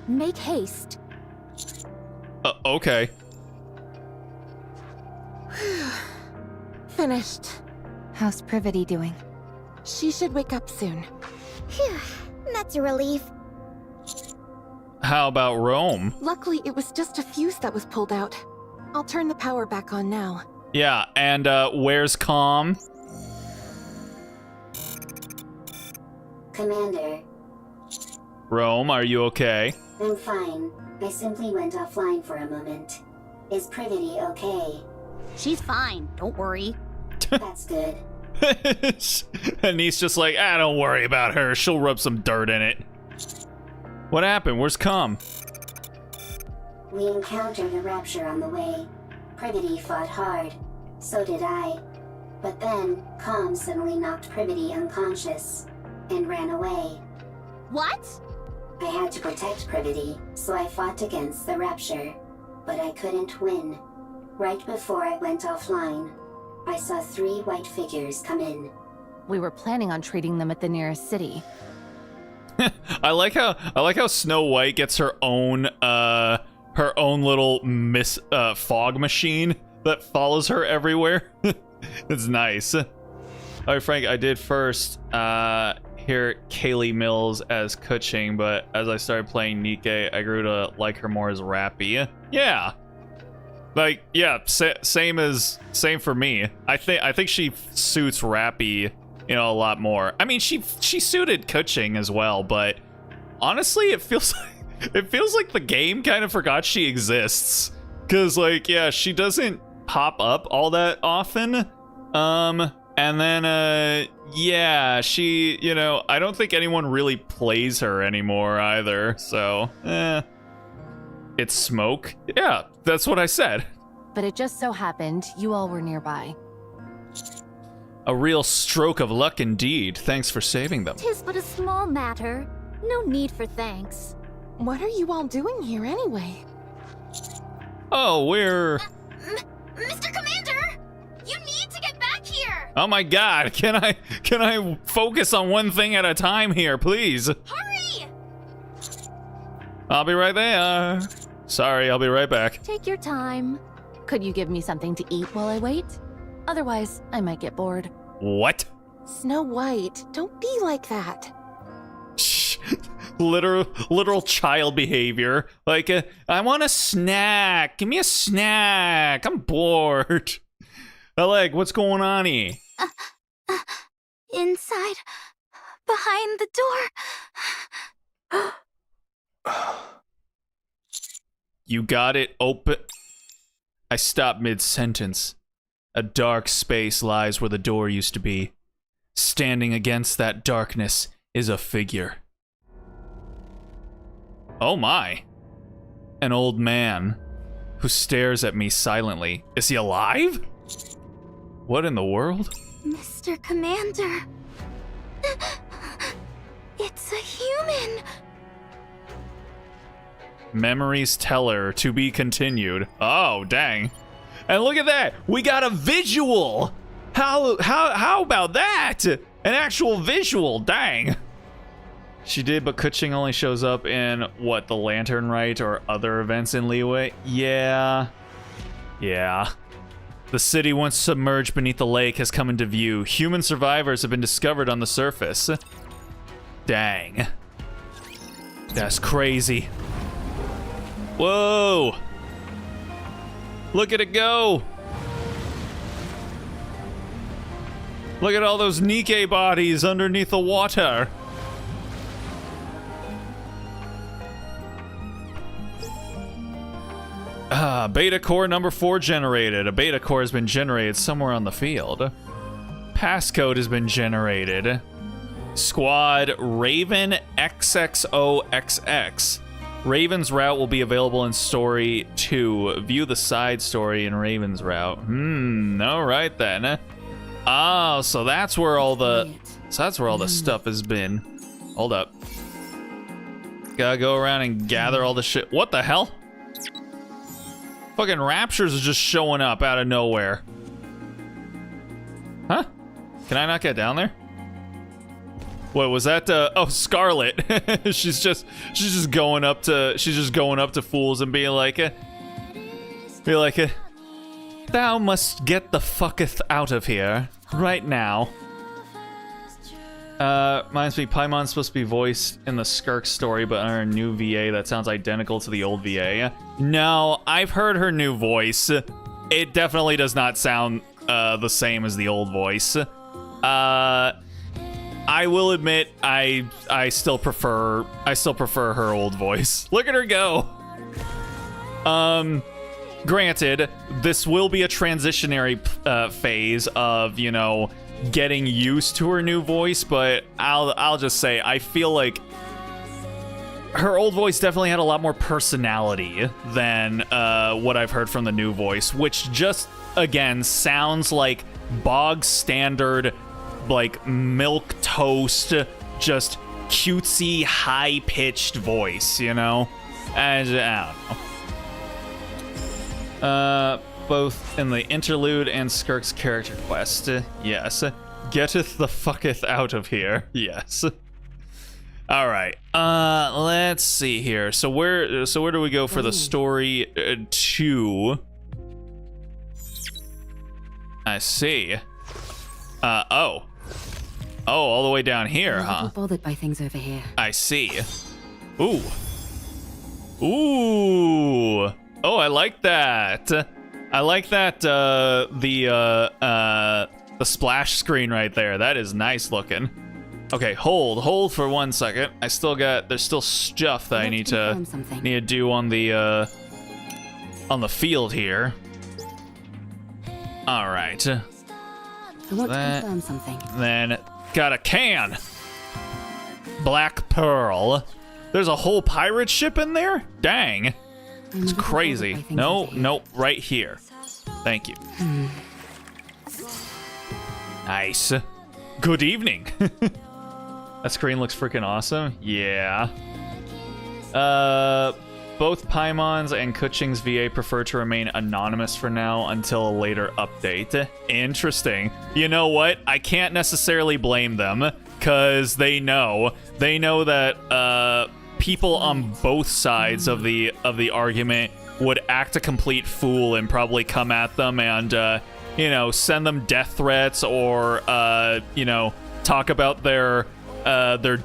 Make haste. Okay. Finished. How's Privity doing? She should wake up soon. Phew, that's a relief. How about Rome? Luckily, it was just a fuse that was pulled out. I'll turn the power back on now. Yeah, and where's Calm? Commander, Rome, are you okay? I'm fine. I simply went offline for a moment. Is Privity okay? She's fine, don't worry. That's good. And he's just like, don't worry about her. She'll rub some dirt in it. What happened? Where's Calm? We encountered a rapture on the way. Privity fought hard. So did I. But then, Calm suddenly knocked Privity unconscious and ran away. What? I had to protect Privity, so I fought against the rapture. But I couldn't win. Right before I went offline, I saw 3 white figures come in. We were planning on treating them at the nearest city. I like how Snow White gets her own little fog machine that follows her everywhere. It's nice. All right, Frank, I did first hear Kaylee Mills as Kuching, but as I started playing Nikke, I grew to like her more as Rappy. Yeah. Like, yeah, same for me. I think she suits Rappy, you know, a lot more. I mean, she suited Kuching as well, but honestly, it feels like the game kind of forgot she exists. Cause like, yeah, she doesn't pop up all that often. And then yeah, she, you know, I don't think anyone really plays her anymore either. So, It's smoke? Yeah, that's what I said. But it just so happened you all were nearby. A real stroke of luck indeed. Thanks for saving them. 'Tis but a small matter. No need for thanks. What are you all doing here anyway? Oh, we're... Mr. Commander! You need to get back here! Oh my god, can I focus on one thing at a time here, please? Hurry! I'll be right there. Sorry, I'll be right back. Take your time. Could you give me something to eat while I wait? Otherwise, I might get bored. What? Snow White, don't be like that. Shh. Literal child behavior. Like, I want a snack. Give me a snack. I'm bored. Alec, what's going on here? Inside, behind the door. You got it open. I stopped mid-sentence. A dark space lies where the door used to be. Standing against that darkness is a figure. Oh my. An old man who stares at me silently. Is he alive? What in the world? Mr. Commander. It's a human. Memories teller to be continued. Oh, dang. And look at that. We got a visual. How about that? An actual visual. Dang. She did, but Kuching only shows up in, what, the Lantern Rite or other events in Liyue? Yeah. Yeah. The city once submerged beneath the lake has come into view. Human survivors have been discovered on the surface. Dang. That's crazy. Whoa. Look at it go. Look at all those Nikke bodies underneath the water. Beta core number 4 generated. A beta core has been generated somewhere on the field. Passcode has been generated. Squad Raven XXOXX. Raven's route will be available in story 2. View the side story in Raven's route. Alright then. Oh, so that's where all the stuff has been. Hold up. Gotta go around and gather all the shit. What the hell? Fucking raptures are just showing up out of nowhere. Huh? Can I not get down there? What was that? Oh, Scarlet. she's just going up to fools and being like, thou must get the fucketh out of here right now. Reminds me, Paimon's supposed to be voiced in the Skirk story, but under a new VA that sounds identical to the old VA. No, I've heard her new voice. It definitely does not sound the same as the old voice. I will admit, I still prefer her old voice. Look at her go. Granted, this will be a transitionary phase of, you know, getting used to her new voice, but I'll just say I feel like her old voice definitely had a lot more personality than what I've heard from the new voice, which just again sounds like bog standard, like milk toast, just cutesy high-pitched voice, you know? And I don't know. Both in the interlude and Skirk's character quest. Yes. Getteth the fucketh out of here. Yes. All right. Let's see here. So where do we go for the story 2? I see. Oh, all the way down here, huh? I'm bothered by things over here. I see. Ooh. Oh, I like that. I like that, the splash screen right there. That is nice looking. Okay, hold for 1 second. There's still stuff that I need to do on the field here. All right. I want to confirm something. Then got a can. Black Pearl. There's a whole pirate ship in there? Dang. It's crazy. No, no, right here. Thank you. Nice. Good evening. That screen looks freaking awesome. Yeah. Both Paimons and Kuching's VA prefer to remain anonymous for now until a later update. Interesting. You know what? I can't necessarily blame them, because they know that people on both sides of the argument would act a complete fool and probably come at them and you know, send them death threats or you know, talk about their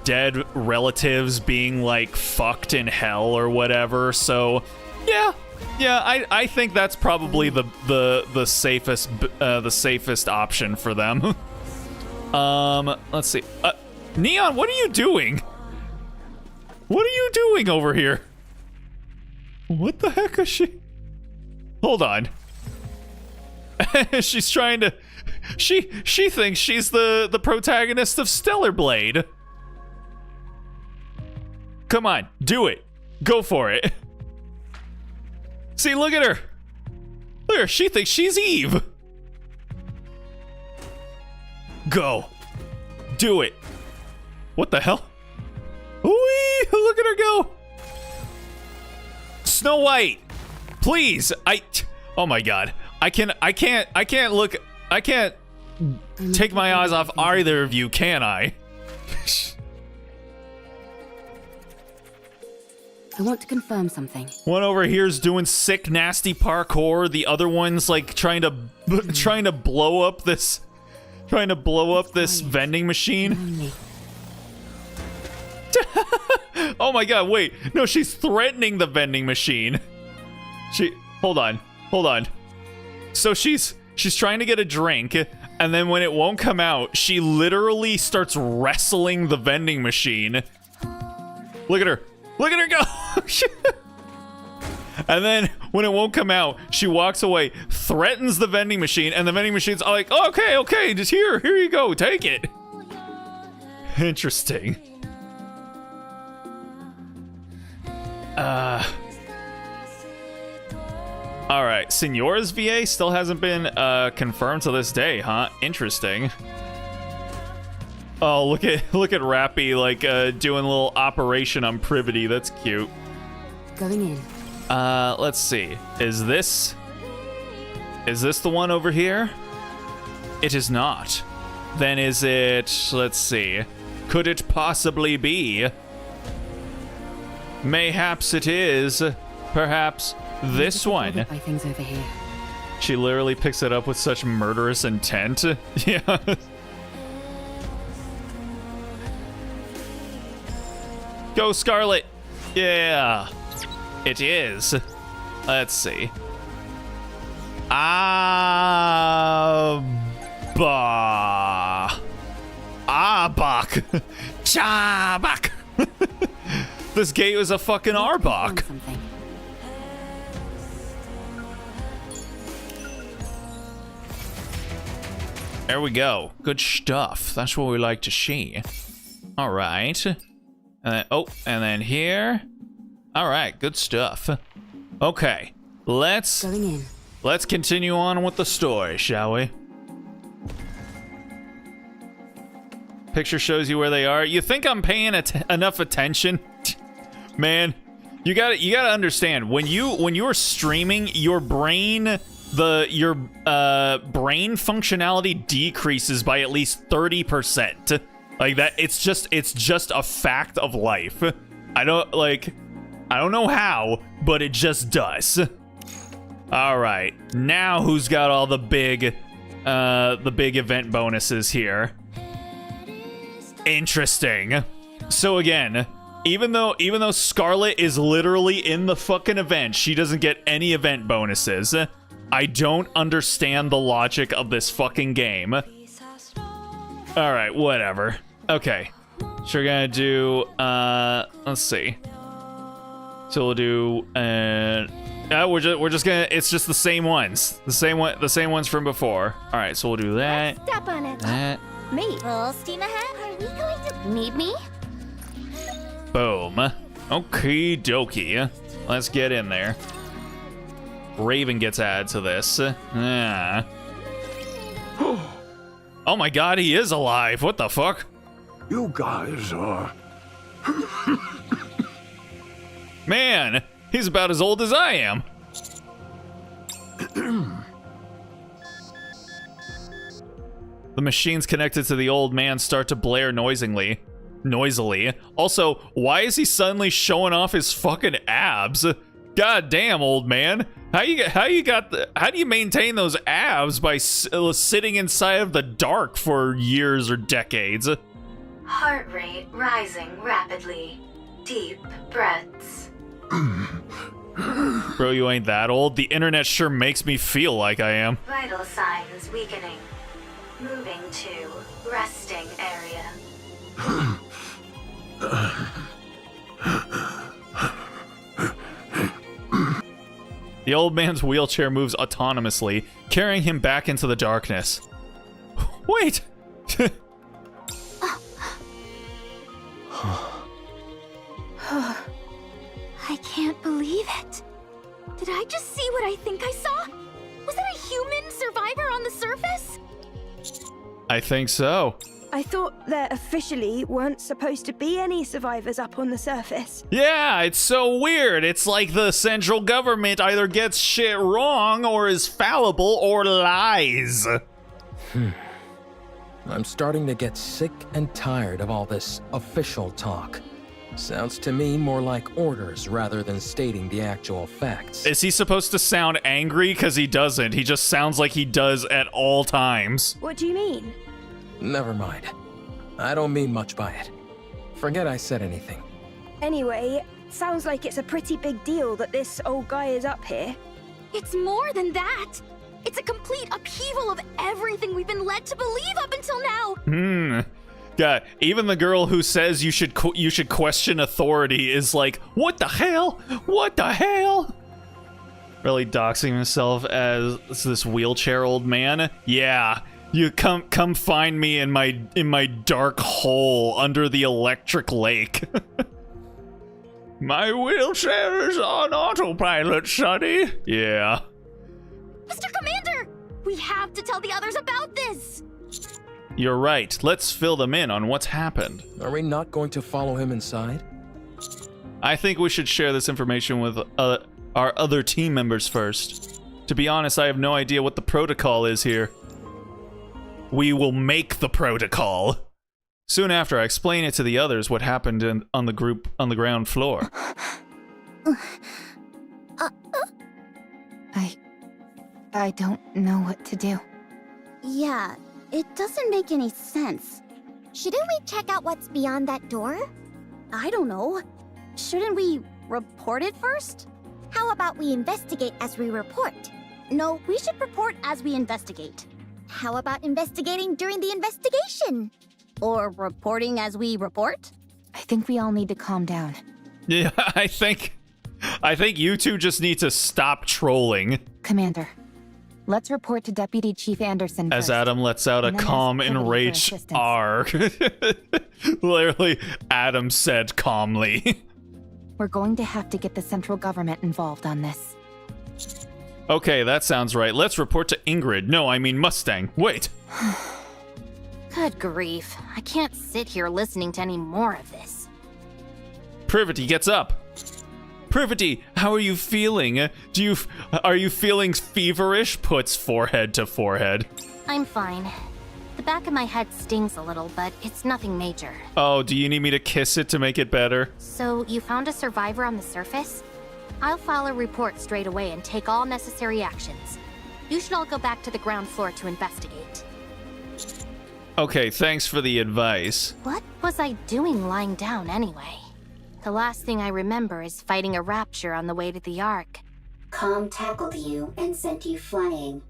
dead relatives being like fucked in hell or whatever. So yeah, I think that's probably the safest option for them. Let's see. Neon, what are you doing? What are you doing over here? What the heck is she? Hold on. She's trying to... She thinks she's the protagonist of Stellar Blade. Come on, do it. Go for it. See, look at her. Look at her. She thinks she's Eve. Go. Do it. What the hell? Whee! Look at her go. Snow White. Please. Oh my god. I can't take my eyes off either of you, can I? I want to confirm something. One over here's doing sick, nasty parkour. The other one's like trying to blow up this vending machine. Oh my god, wait. No, she's threatening the vending machine. Hold on. So she's trying to get a drink, and then when it won't come out, she literally starts wrestling the vending machine. Look at her go. And then when it won't come out, she walks away, threatens the vending machine, and the vending machine's like, oh, okay, just here you go, take it. Interesting. Alright, Signora's VA still hasn't been confirmed to this day, huh? Interesting. Oh, look at Rappy like doing a little operation on Privity. That's cute. Going in. Let's see. Is this the one over here? It is not. Then is it, let's see. Could it possibly be? Mayhaps it is. Perhaps this one. By things over here. She literally picks it up with such murderous intent. Yeah. Go, Scarlet. Yeah. It is. Let's see. Arbok. Chabak. This gate was a fucking Arbok. There we go. Good stuff. That's what we like to see. All right. And then here. All right. Good stuff. Okay. Let's continue on with the story, shall we? Picture shows you where they are. You think I'm paying enough attention? Man, you gotta understand, when you are streaming, your brain functionality decreases by at least 30%. Like that, it's just a fact of life. I don't know how, but it just does. All right, now who's got all the big event bonuses here? Interesting. So again, even though Scarlet is literally in the fucking event, she doesn't get any event bonuses. I don't understand the logic of this fucking game. All right, whatever. Okay, so we're gonna do. Let's see. So we'll do. We're just gonna. It's just the same ones. The same ones from before. All right, so we'll do that. Step on it. That. Me. Full steam ahead. Are we going to need me? Boom. Okie dokie. Let's get in there. Raven gets added to this. Yeah. Oh my god, he is alive. What the fuck? You guys are... Man, he's about as old as I am. The machines connected to the old man start to blare noisily. Also, why is he suddenly showing off his fucking abs? God damn, old man. How do you maintain those abs by sitting inside of the dark for years or decades? Heart rate rising rapidly. Deep breaths. Bro, you ain't that old. The internet sure makes me feel like I am. Vital signs weakening. Moving to resting area. The old man's wheelchair moves autonomously, carrying him back into the darkness. Wait! I can't believe it. Did I just see what I think I saw? Was that a human survivor on the surface? I think so. I thought there officially weren't supposed to be any survivors up on the surface. Yeah, it's so weird. It's like the central government either gets shit wrong or is fallible or lies. I'm starting to get sick and tired of all this official talk. Sounds to me more like orders rather than stating the actual facts. Is he supposed to sound angry? Because he doesn't. He just sounds like he does at all times. What do you mean? Never mind. I don't mean much by it. Forget I said anything. Anyway, sounds like it's a pretty big deal that this old guy is up here. It's more than that. It's a complete upheaval of everything we've been led to believe up until now. God, even the girl who says you should question authority is like, what the hell? What the hell? Really doxing himself as this wheelchair old man? Yeah. You come find me in my dark hole under the electric lake. My wheelchair is on autopilot, Sonny. Yeah. Mr. Commander, we have to tell the others about this. You're right. Let's fill them in on what's happened. Are we not going to follow him inside? I think we should share this information with our other team members first. To be honest, I have no idea what the protocol is here. We will make the protocol. Soon after, I explain it to the others what happened on the ground floor. I don't know what to do. Yeah, it doesn't make any sense. Shouldn't we check out what's beyond that door? I don't know. Shouldn't we report it first? How about we investigate as we report? No, we should report as we investigate. How about investigating during the investigation? Or reporting as we report? I think we all need to calm down. Yeah, I think you two just need to stop trolling. Commander, let's report to Deputy Chief Anderson as first, Adam lets out a calm, enraged R. Literally, Adam said calmly. We're going to have to get the central government involved on this. Okay, that sounds right. Let's report to Ingrid. No, I mean Mustang. Wait. Good grief. I can't sit here listening to any more of this. Privity gets up. Privity, how are you feeling? Are you feeling feverish? Puts forehead to forehead. I'm fine. The back of my head stings a little, but it's nothing major. Oh, do you need me to kiss it to make it better? So, you found a survivor on the surface? I'll file a report straight away and take all necessary actions. You should all go back to the ground floor to investigate. Okay, thanks for the advice. What was I doing lying down anyway? The last thing I remember is fighting a rapture on the way to the Ark. Calm tackled you and sent you flying.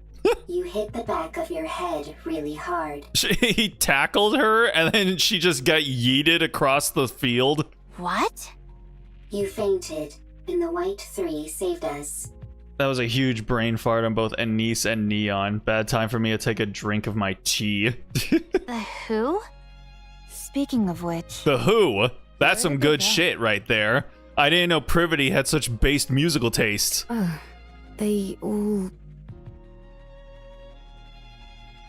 You hit the back of your head really hard. He tackled her and then she just got yeeted across the field. What? You fainted, and the White Three saved us. That was a huge brain fart on both Anise and Neon. Bad time for me to take a drink of my tea. The who? Speaking of which... The who? That's some good shit right there. I didn't know Privity had such based musical tastes. They all...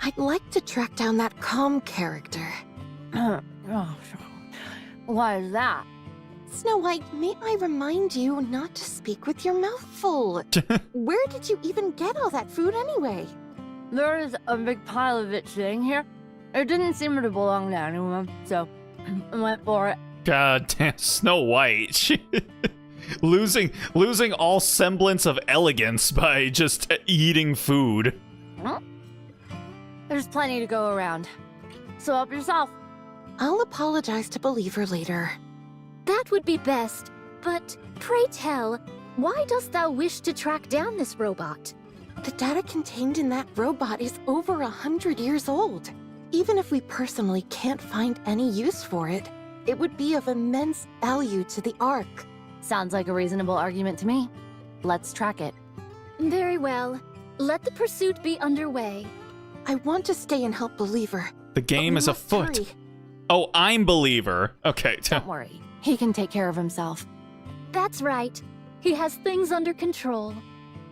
I'd like to track down that calm character. Why is that? Snow White, may I remind you not to speak with your mouth full? Where did you even get all that food anyway? There is a big pile of it sitting here. It didn't seem to belong to anyone, so I went for it. God damn, Snow White. She- losing all semblance of elegance by just eating food. Well, there's plenty to go around. So help yourself. I'll apologize to Believer later. That would be best, but pray tell, why dost thou wish to track down this robot? The data contained in that robot is over 100 years old. Even if we personally can't find any use for it, it would be of immense value to the Ark. Sounds like a reasonable argument to me. Let's track it. Very well. Let the pursuit be underway. I want to stay and help Believer. The game is afoot. Hurry. Oh, I'm Believer. Okay. Don't worry. He can take care of himself. That's right. He has things under control.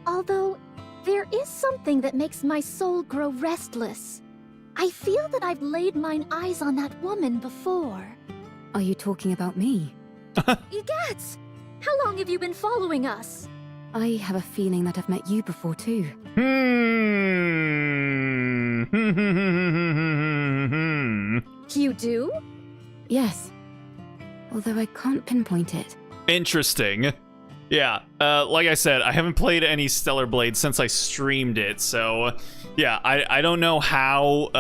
Although, there is something that makes my soul grow restless. I feel that I've laid mine eyes on that woman before. Are you talking about me? Egads! How long have you been following us? I have a feeling that I've met you before too. You do? Yes. Although I can't pinpoint it. Interesting. Yeah, like I said, I haven't played any Stellar Blade since I streamed it, so yeah, I don't know how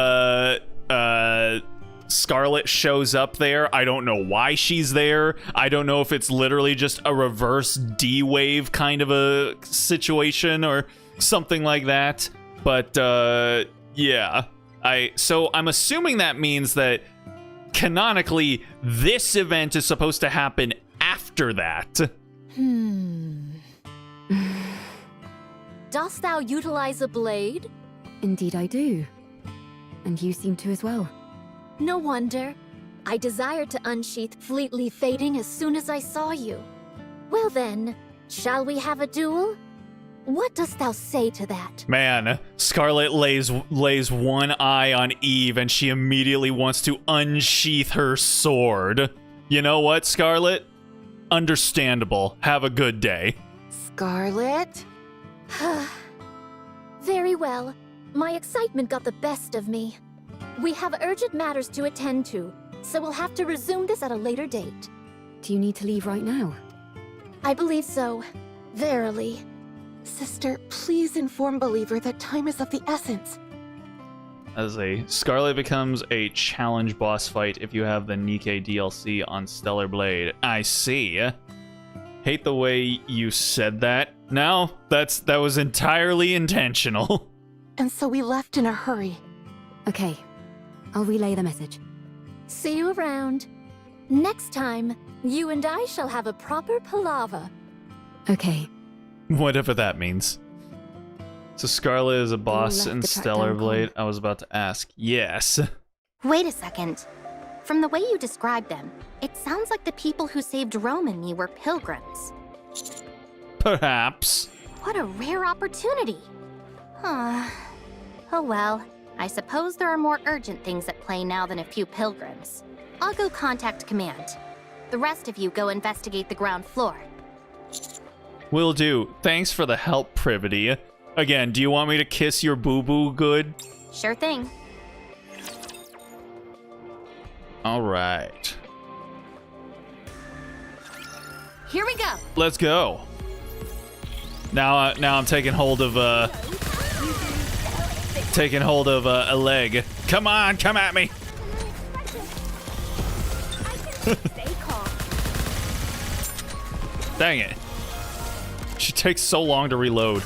Scarlet shows up there. I don't know why she's there. I don't know if it's literally just a reverse D-Wave kind of a situation or something like that. But yeah, so I'm assuming that means that canonically this event is supposed to happen after that. Dost thou utilize a blade? Indeed I do. And you seem to as well. No wonder. I desired to unsheath Fleetly Fading as soon as I saw you. Well then, shall we have a duel? What dost thou say to that? Man, Scarlet lays one eye on Eve and she immediately wants to unsheath her sword. You know what, Scarlet? Understandable. Have a good day. Scarlet? Very well. My excitement got the best of me. We have urgent matters to attend to, so we'll have to resume this at a later date. Do you need to leave right now? I believe so. Verily. Sister, please inform Believer that time is of the essence. As Scarlet becomes a challenge boss fight if you have the Nikke DLC on Stellar Blade. I see. Hate the way you said that. No, that was entirely intentional. And so we left in a hurry. Okay, I'll relay the message. See you around. Next time, you and I shall have a proper palaver. Okay. Whatever that means. So Scarlet is a boss in the track Stellar down Blade. I was about to ask. Yes. Wait a second. From the way you described them, it sounds like the people who saved Rome and me were pilgrims. Perhaps. What a rare opportunity. Oh well, I suppose there are more urgent things at play now than a few pilgrims. I'll go contact command. The rest of you go investigate the ground floor. Will do. Thanks for the help, Privity. Again, do you want me to kiss your boo-boo good? Sure thing. All right. Here we go. Let's go. Now I'm taking hold of a leg. Come on, come at me. Dang it. She takes so long to reload.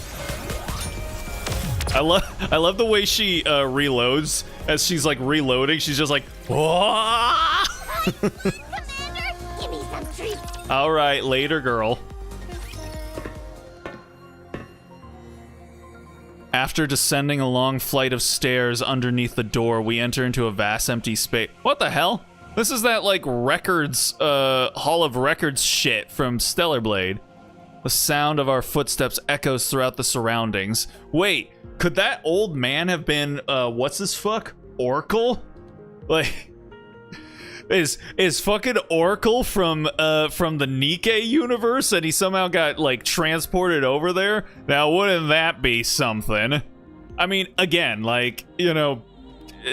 I love the way she reloads as she's like reloading. She's just like, whoa! Commander, give me some treats. All right, later, girl. After descending a long flight of stairs underneath the door, we enter into a vast empty space. What the hell? This is that like records, Hall of Records shit from Stellar Blade. The sound of our footsteps echoes throughout the surroundings. Wait, could that old man have been, what's this fuck? Oracle? Like, is fucking Oracle from the Nikke universe, and he somehow got, like, transported over there? Now, wouldn't that be something? I mean, again, like, you know,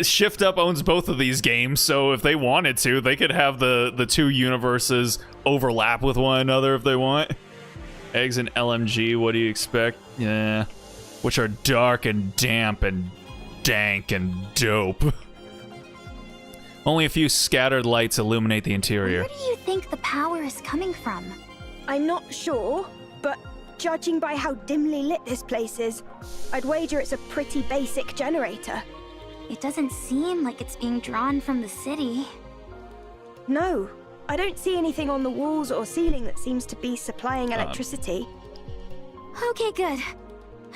Shift Up owns both of these games, so if they wanted to, they could have the two universes overlap with one another if they want. Eggs and LMG, what do you expect? Yeah. Which are dark and damp and dank and dope. Only a few scattered lights illuminate the interior. Where do you think the power is coming from? I'm not sure, but judging by how dimly lit this place is, I'd wager it's a pretty basic generator. It doesn't seem like it's being drawn from the city. No, I don't see anything on the walls or ceiling that seems to be supplying electricity. Okay, good.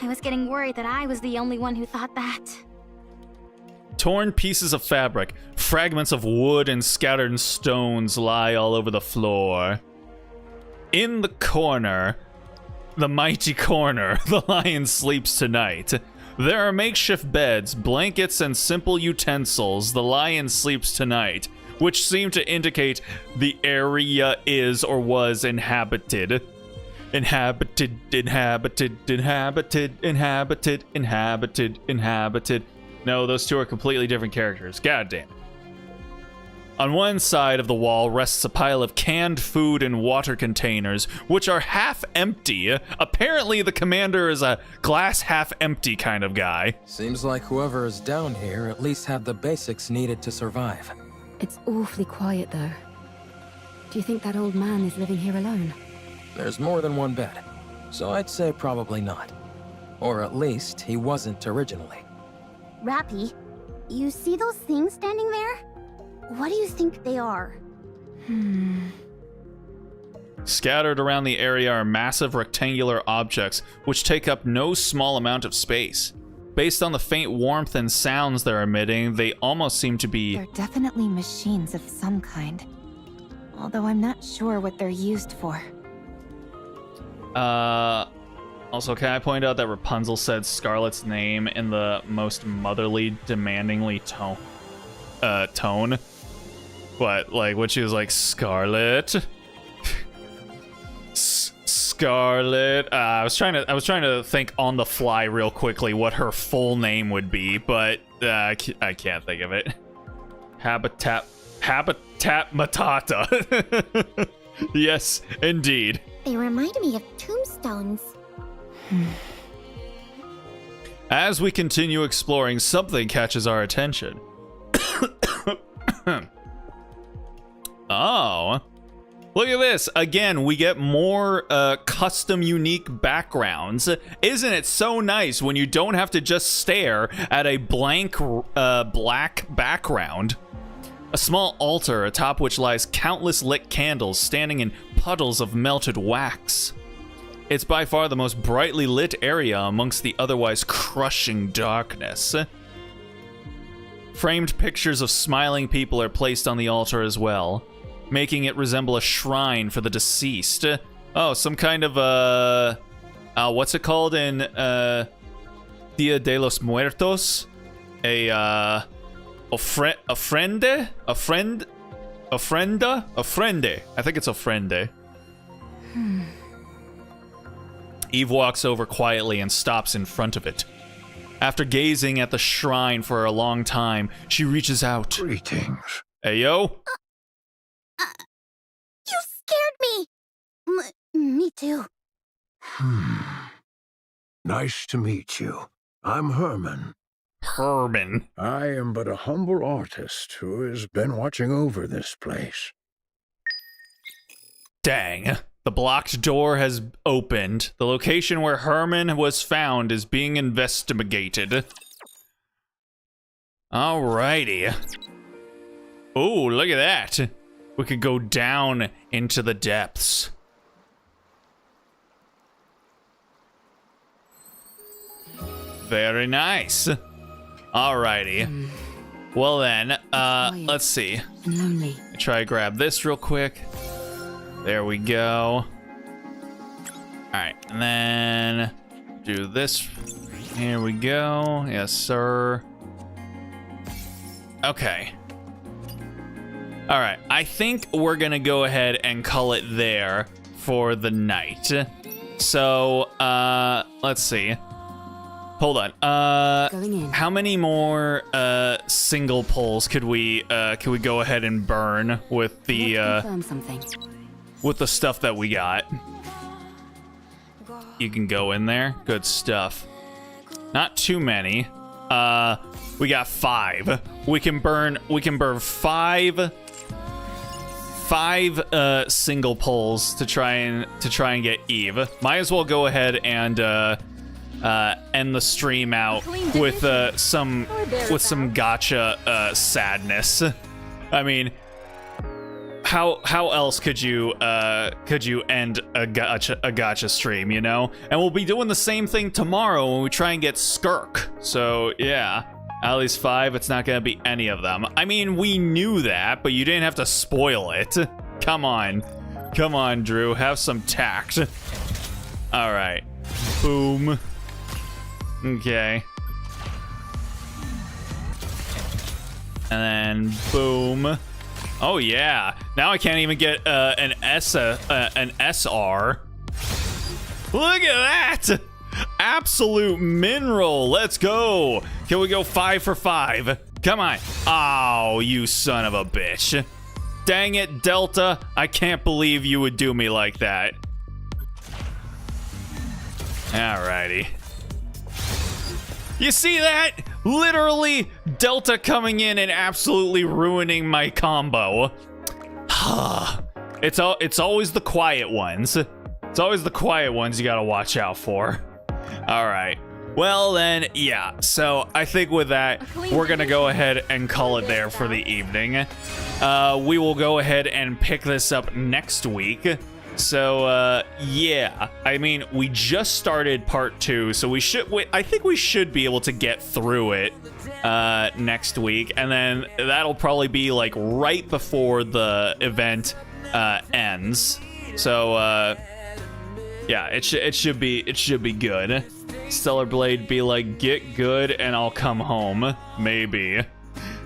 I was getting worried that I was the only one who thought that. Torn pieces of fabric, fragments of wood, and scattered stones lie all over the floor. In the corner, the mighty corner, the lion sleeps tonight. There are makeshift beds, blankets, and simple utensils. The lion sleeps tonight, which seem to indicate the area is or was inhabited. Inhabited. No, those two are completely different characters. God damn it. On one side of the wall rests a pile of canned food and water containers, which are half empty. Apparently, the commander is a glass half empty kind of guy. Seems like whoever is down here at least had the basics needed to survive. It's awfully quiet, though. Do you think that old man is living here alone? There's more than one bed, so I'd say probably not. Or at least he wasn't originally. Rappy, you see those things standing there? What do you think they are? Scattered around the area are massive rectangular objects, which take up no small amount of space. Based on the faint warmth and sounds they're emitting, they almost seem to be... They're definitely machines of some kind. Although I'm not sure what they're used for. Also, can I point out that Rapunzel said Scarlet's name in the most motherly, demandingly tone? What, like, when she was like, Scarlet? Scarlet. I was trying to think on the fly real quickly what her full name would be, but I can't think of it. Habitat Matata. Yes, indeed. They remind me of tombstones. As we continue exploring, something catches our attention. Oh. Look at this. Again, we get more custom unique backgrounds. Isn't it so nice when you don't have to just stare at a blank black background? A small altar atop which lies countless lit candles standing in puddles of melted wax. It's by far the most brightly lit area amongst the otherwise crushing darkness. Framed pictures of smiling people are placed on the altar as well, making it resemble a shrine for the deceased. Oh, some kind of, what's it called in, Dia de los Muertos? Ofrende? I think it's ofrende. Eve walks over quietly and stops in front of it. After gazing at the shrine for a long time, she reaches out. Greetings. Hey, yo. You scared me! Me too. Nice to meet you. I'm Herman. Herman. I am but a humble artist who has been watching over this place. Dang. The blocked door has opened. The location where Herman was found is being investigated. Alrighty. Oh, look at that. We could go down into the depths. Very nice. Alrighty. Well then, let's see. Lonely. Try to grab this real quick. There we go. right, and then do this. Here we go. Yes, sir. Okay. All right, I think we're gonna go ahead and call it there for the night. So, let's see. Hold on. How many more single pulls could we go ahead and burn with the with the stuff that we got? You can go in there. Good stuff. Not too many. We got 5. We can burn 5 single pulls to try and get Eve. Might as well go ahead and end the stream out with some gacha sadness. I mean, how else could you end a gacha stream, you know? And we'll be doing the same thing tomorrow when we try and get Skirk. So yeah, at least 5. It's not gonna be any of them. I mean, we knew that, but you didn't have to spoil it. Come on, Drew, have some tact. All right, boom. Okay. And then boom. Oh yeah. Now I can't even get an SR. Look at that! Absolute mineral. Let's go. Can we go 5 for 5? Come on. Oh, you son of a bitch. Dang it, Delta. I can't believe you would do me like that. Alrighty. You see that? Literally, Delta coming in and absolutely ruining my combo. It's always the quiet ones. It's always the quiet ones you gotta watch out for. All right. Well then, yeah. So I think with that, we're gonna go ahead and call it there for the evening. We will go ahead and pick this up next week. So yeah, I mean, we just started part 2, so we should. I think we should be able to get through it next week, and then that'll probably be like right before the event ends. So yeah, it should be good. Stellar Blade be like, get good and I'll come home. Maybe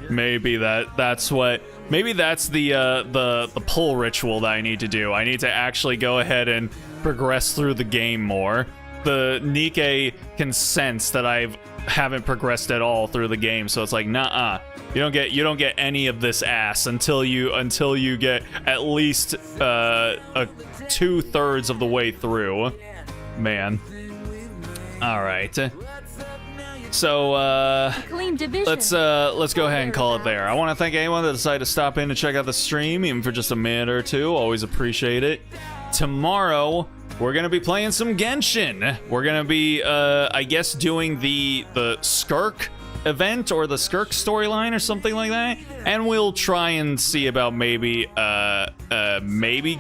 that's what. Maybe that's the pull ritual that I need to do. I need to actually go ahead and progress through the game more. The Nikke can sense that I haven't progressed at all through the game, so it's like, nah, you don't get any of this ass until you get at least 2/3 of the way through. Man. All right. So let's go ahead and call it there. I want to thank anyone that decided to stop in to check out the stream, even for just a minute or two. Always appreciate it. Tomorrow we're gonna be playing some Genshin. We're gonna be I guess doing the Skirk event or the Skirk storyline or something like that, and we'll try and see about maybe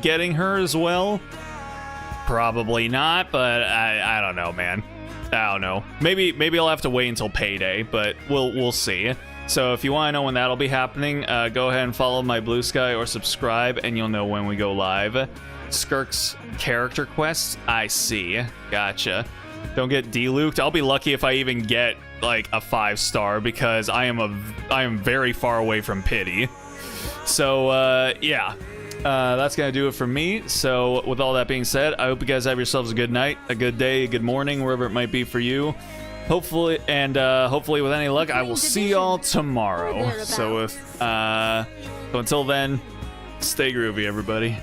getting her as well. Probably not, but I don't know, man. I don't know. Maybe I'll have to wait until payday, but we'll see. So if you want to know when that'll be happening, go ahead and follow my Blue Sky or subscribe, and you'll know when we go live. Skirk's character quests, I see. Gotcha. Don't get deluked. I'll be lucky if I even get like a 5-star, because I am very far away from pity. So yeah. That's gonna do it for me. So with all that being said, I hope you guys have yourselves a good night, a good day, a good morning, wherever it might be for you. Hopefully with any luck, I will see y'all tomorrow. So until then, stay groovy, everybody.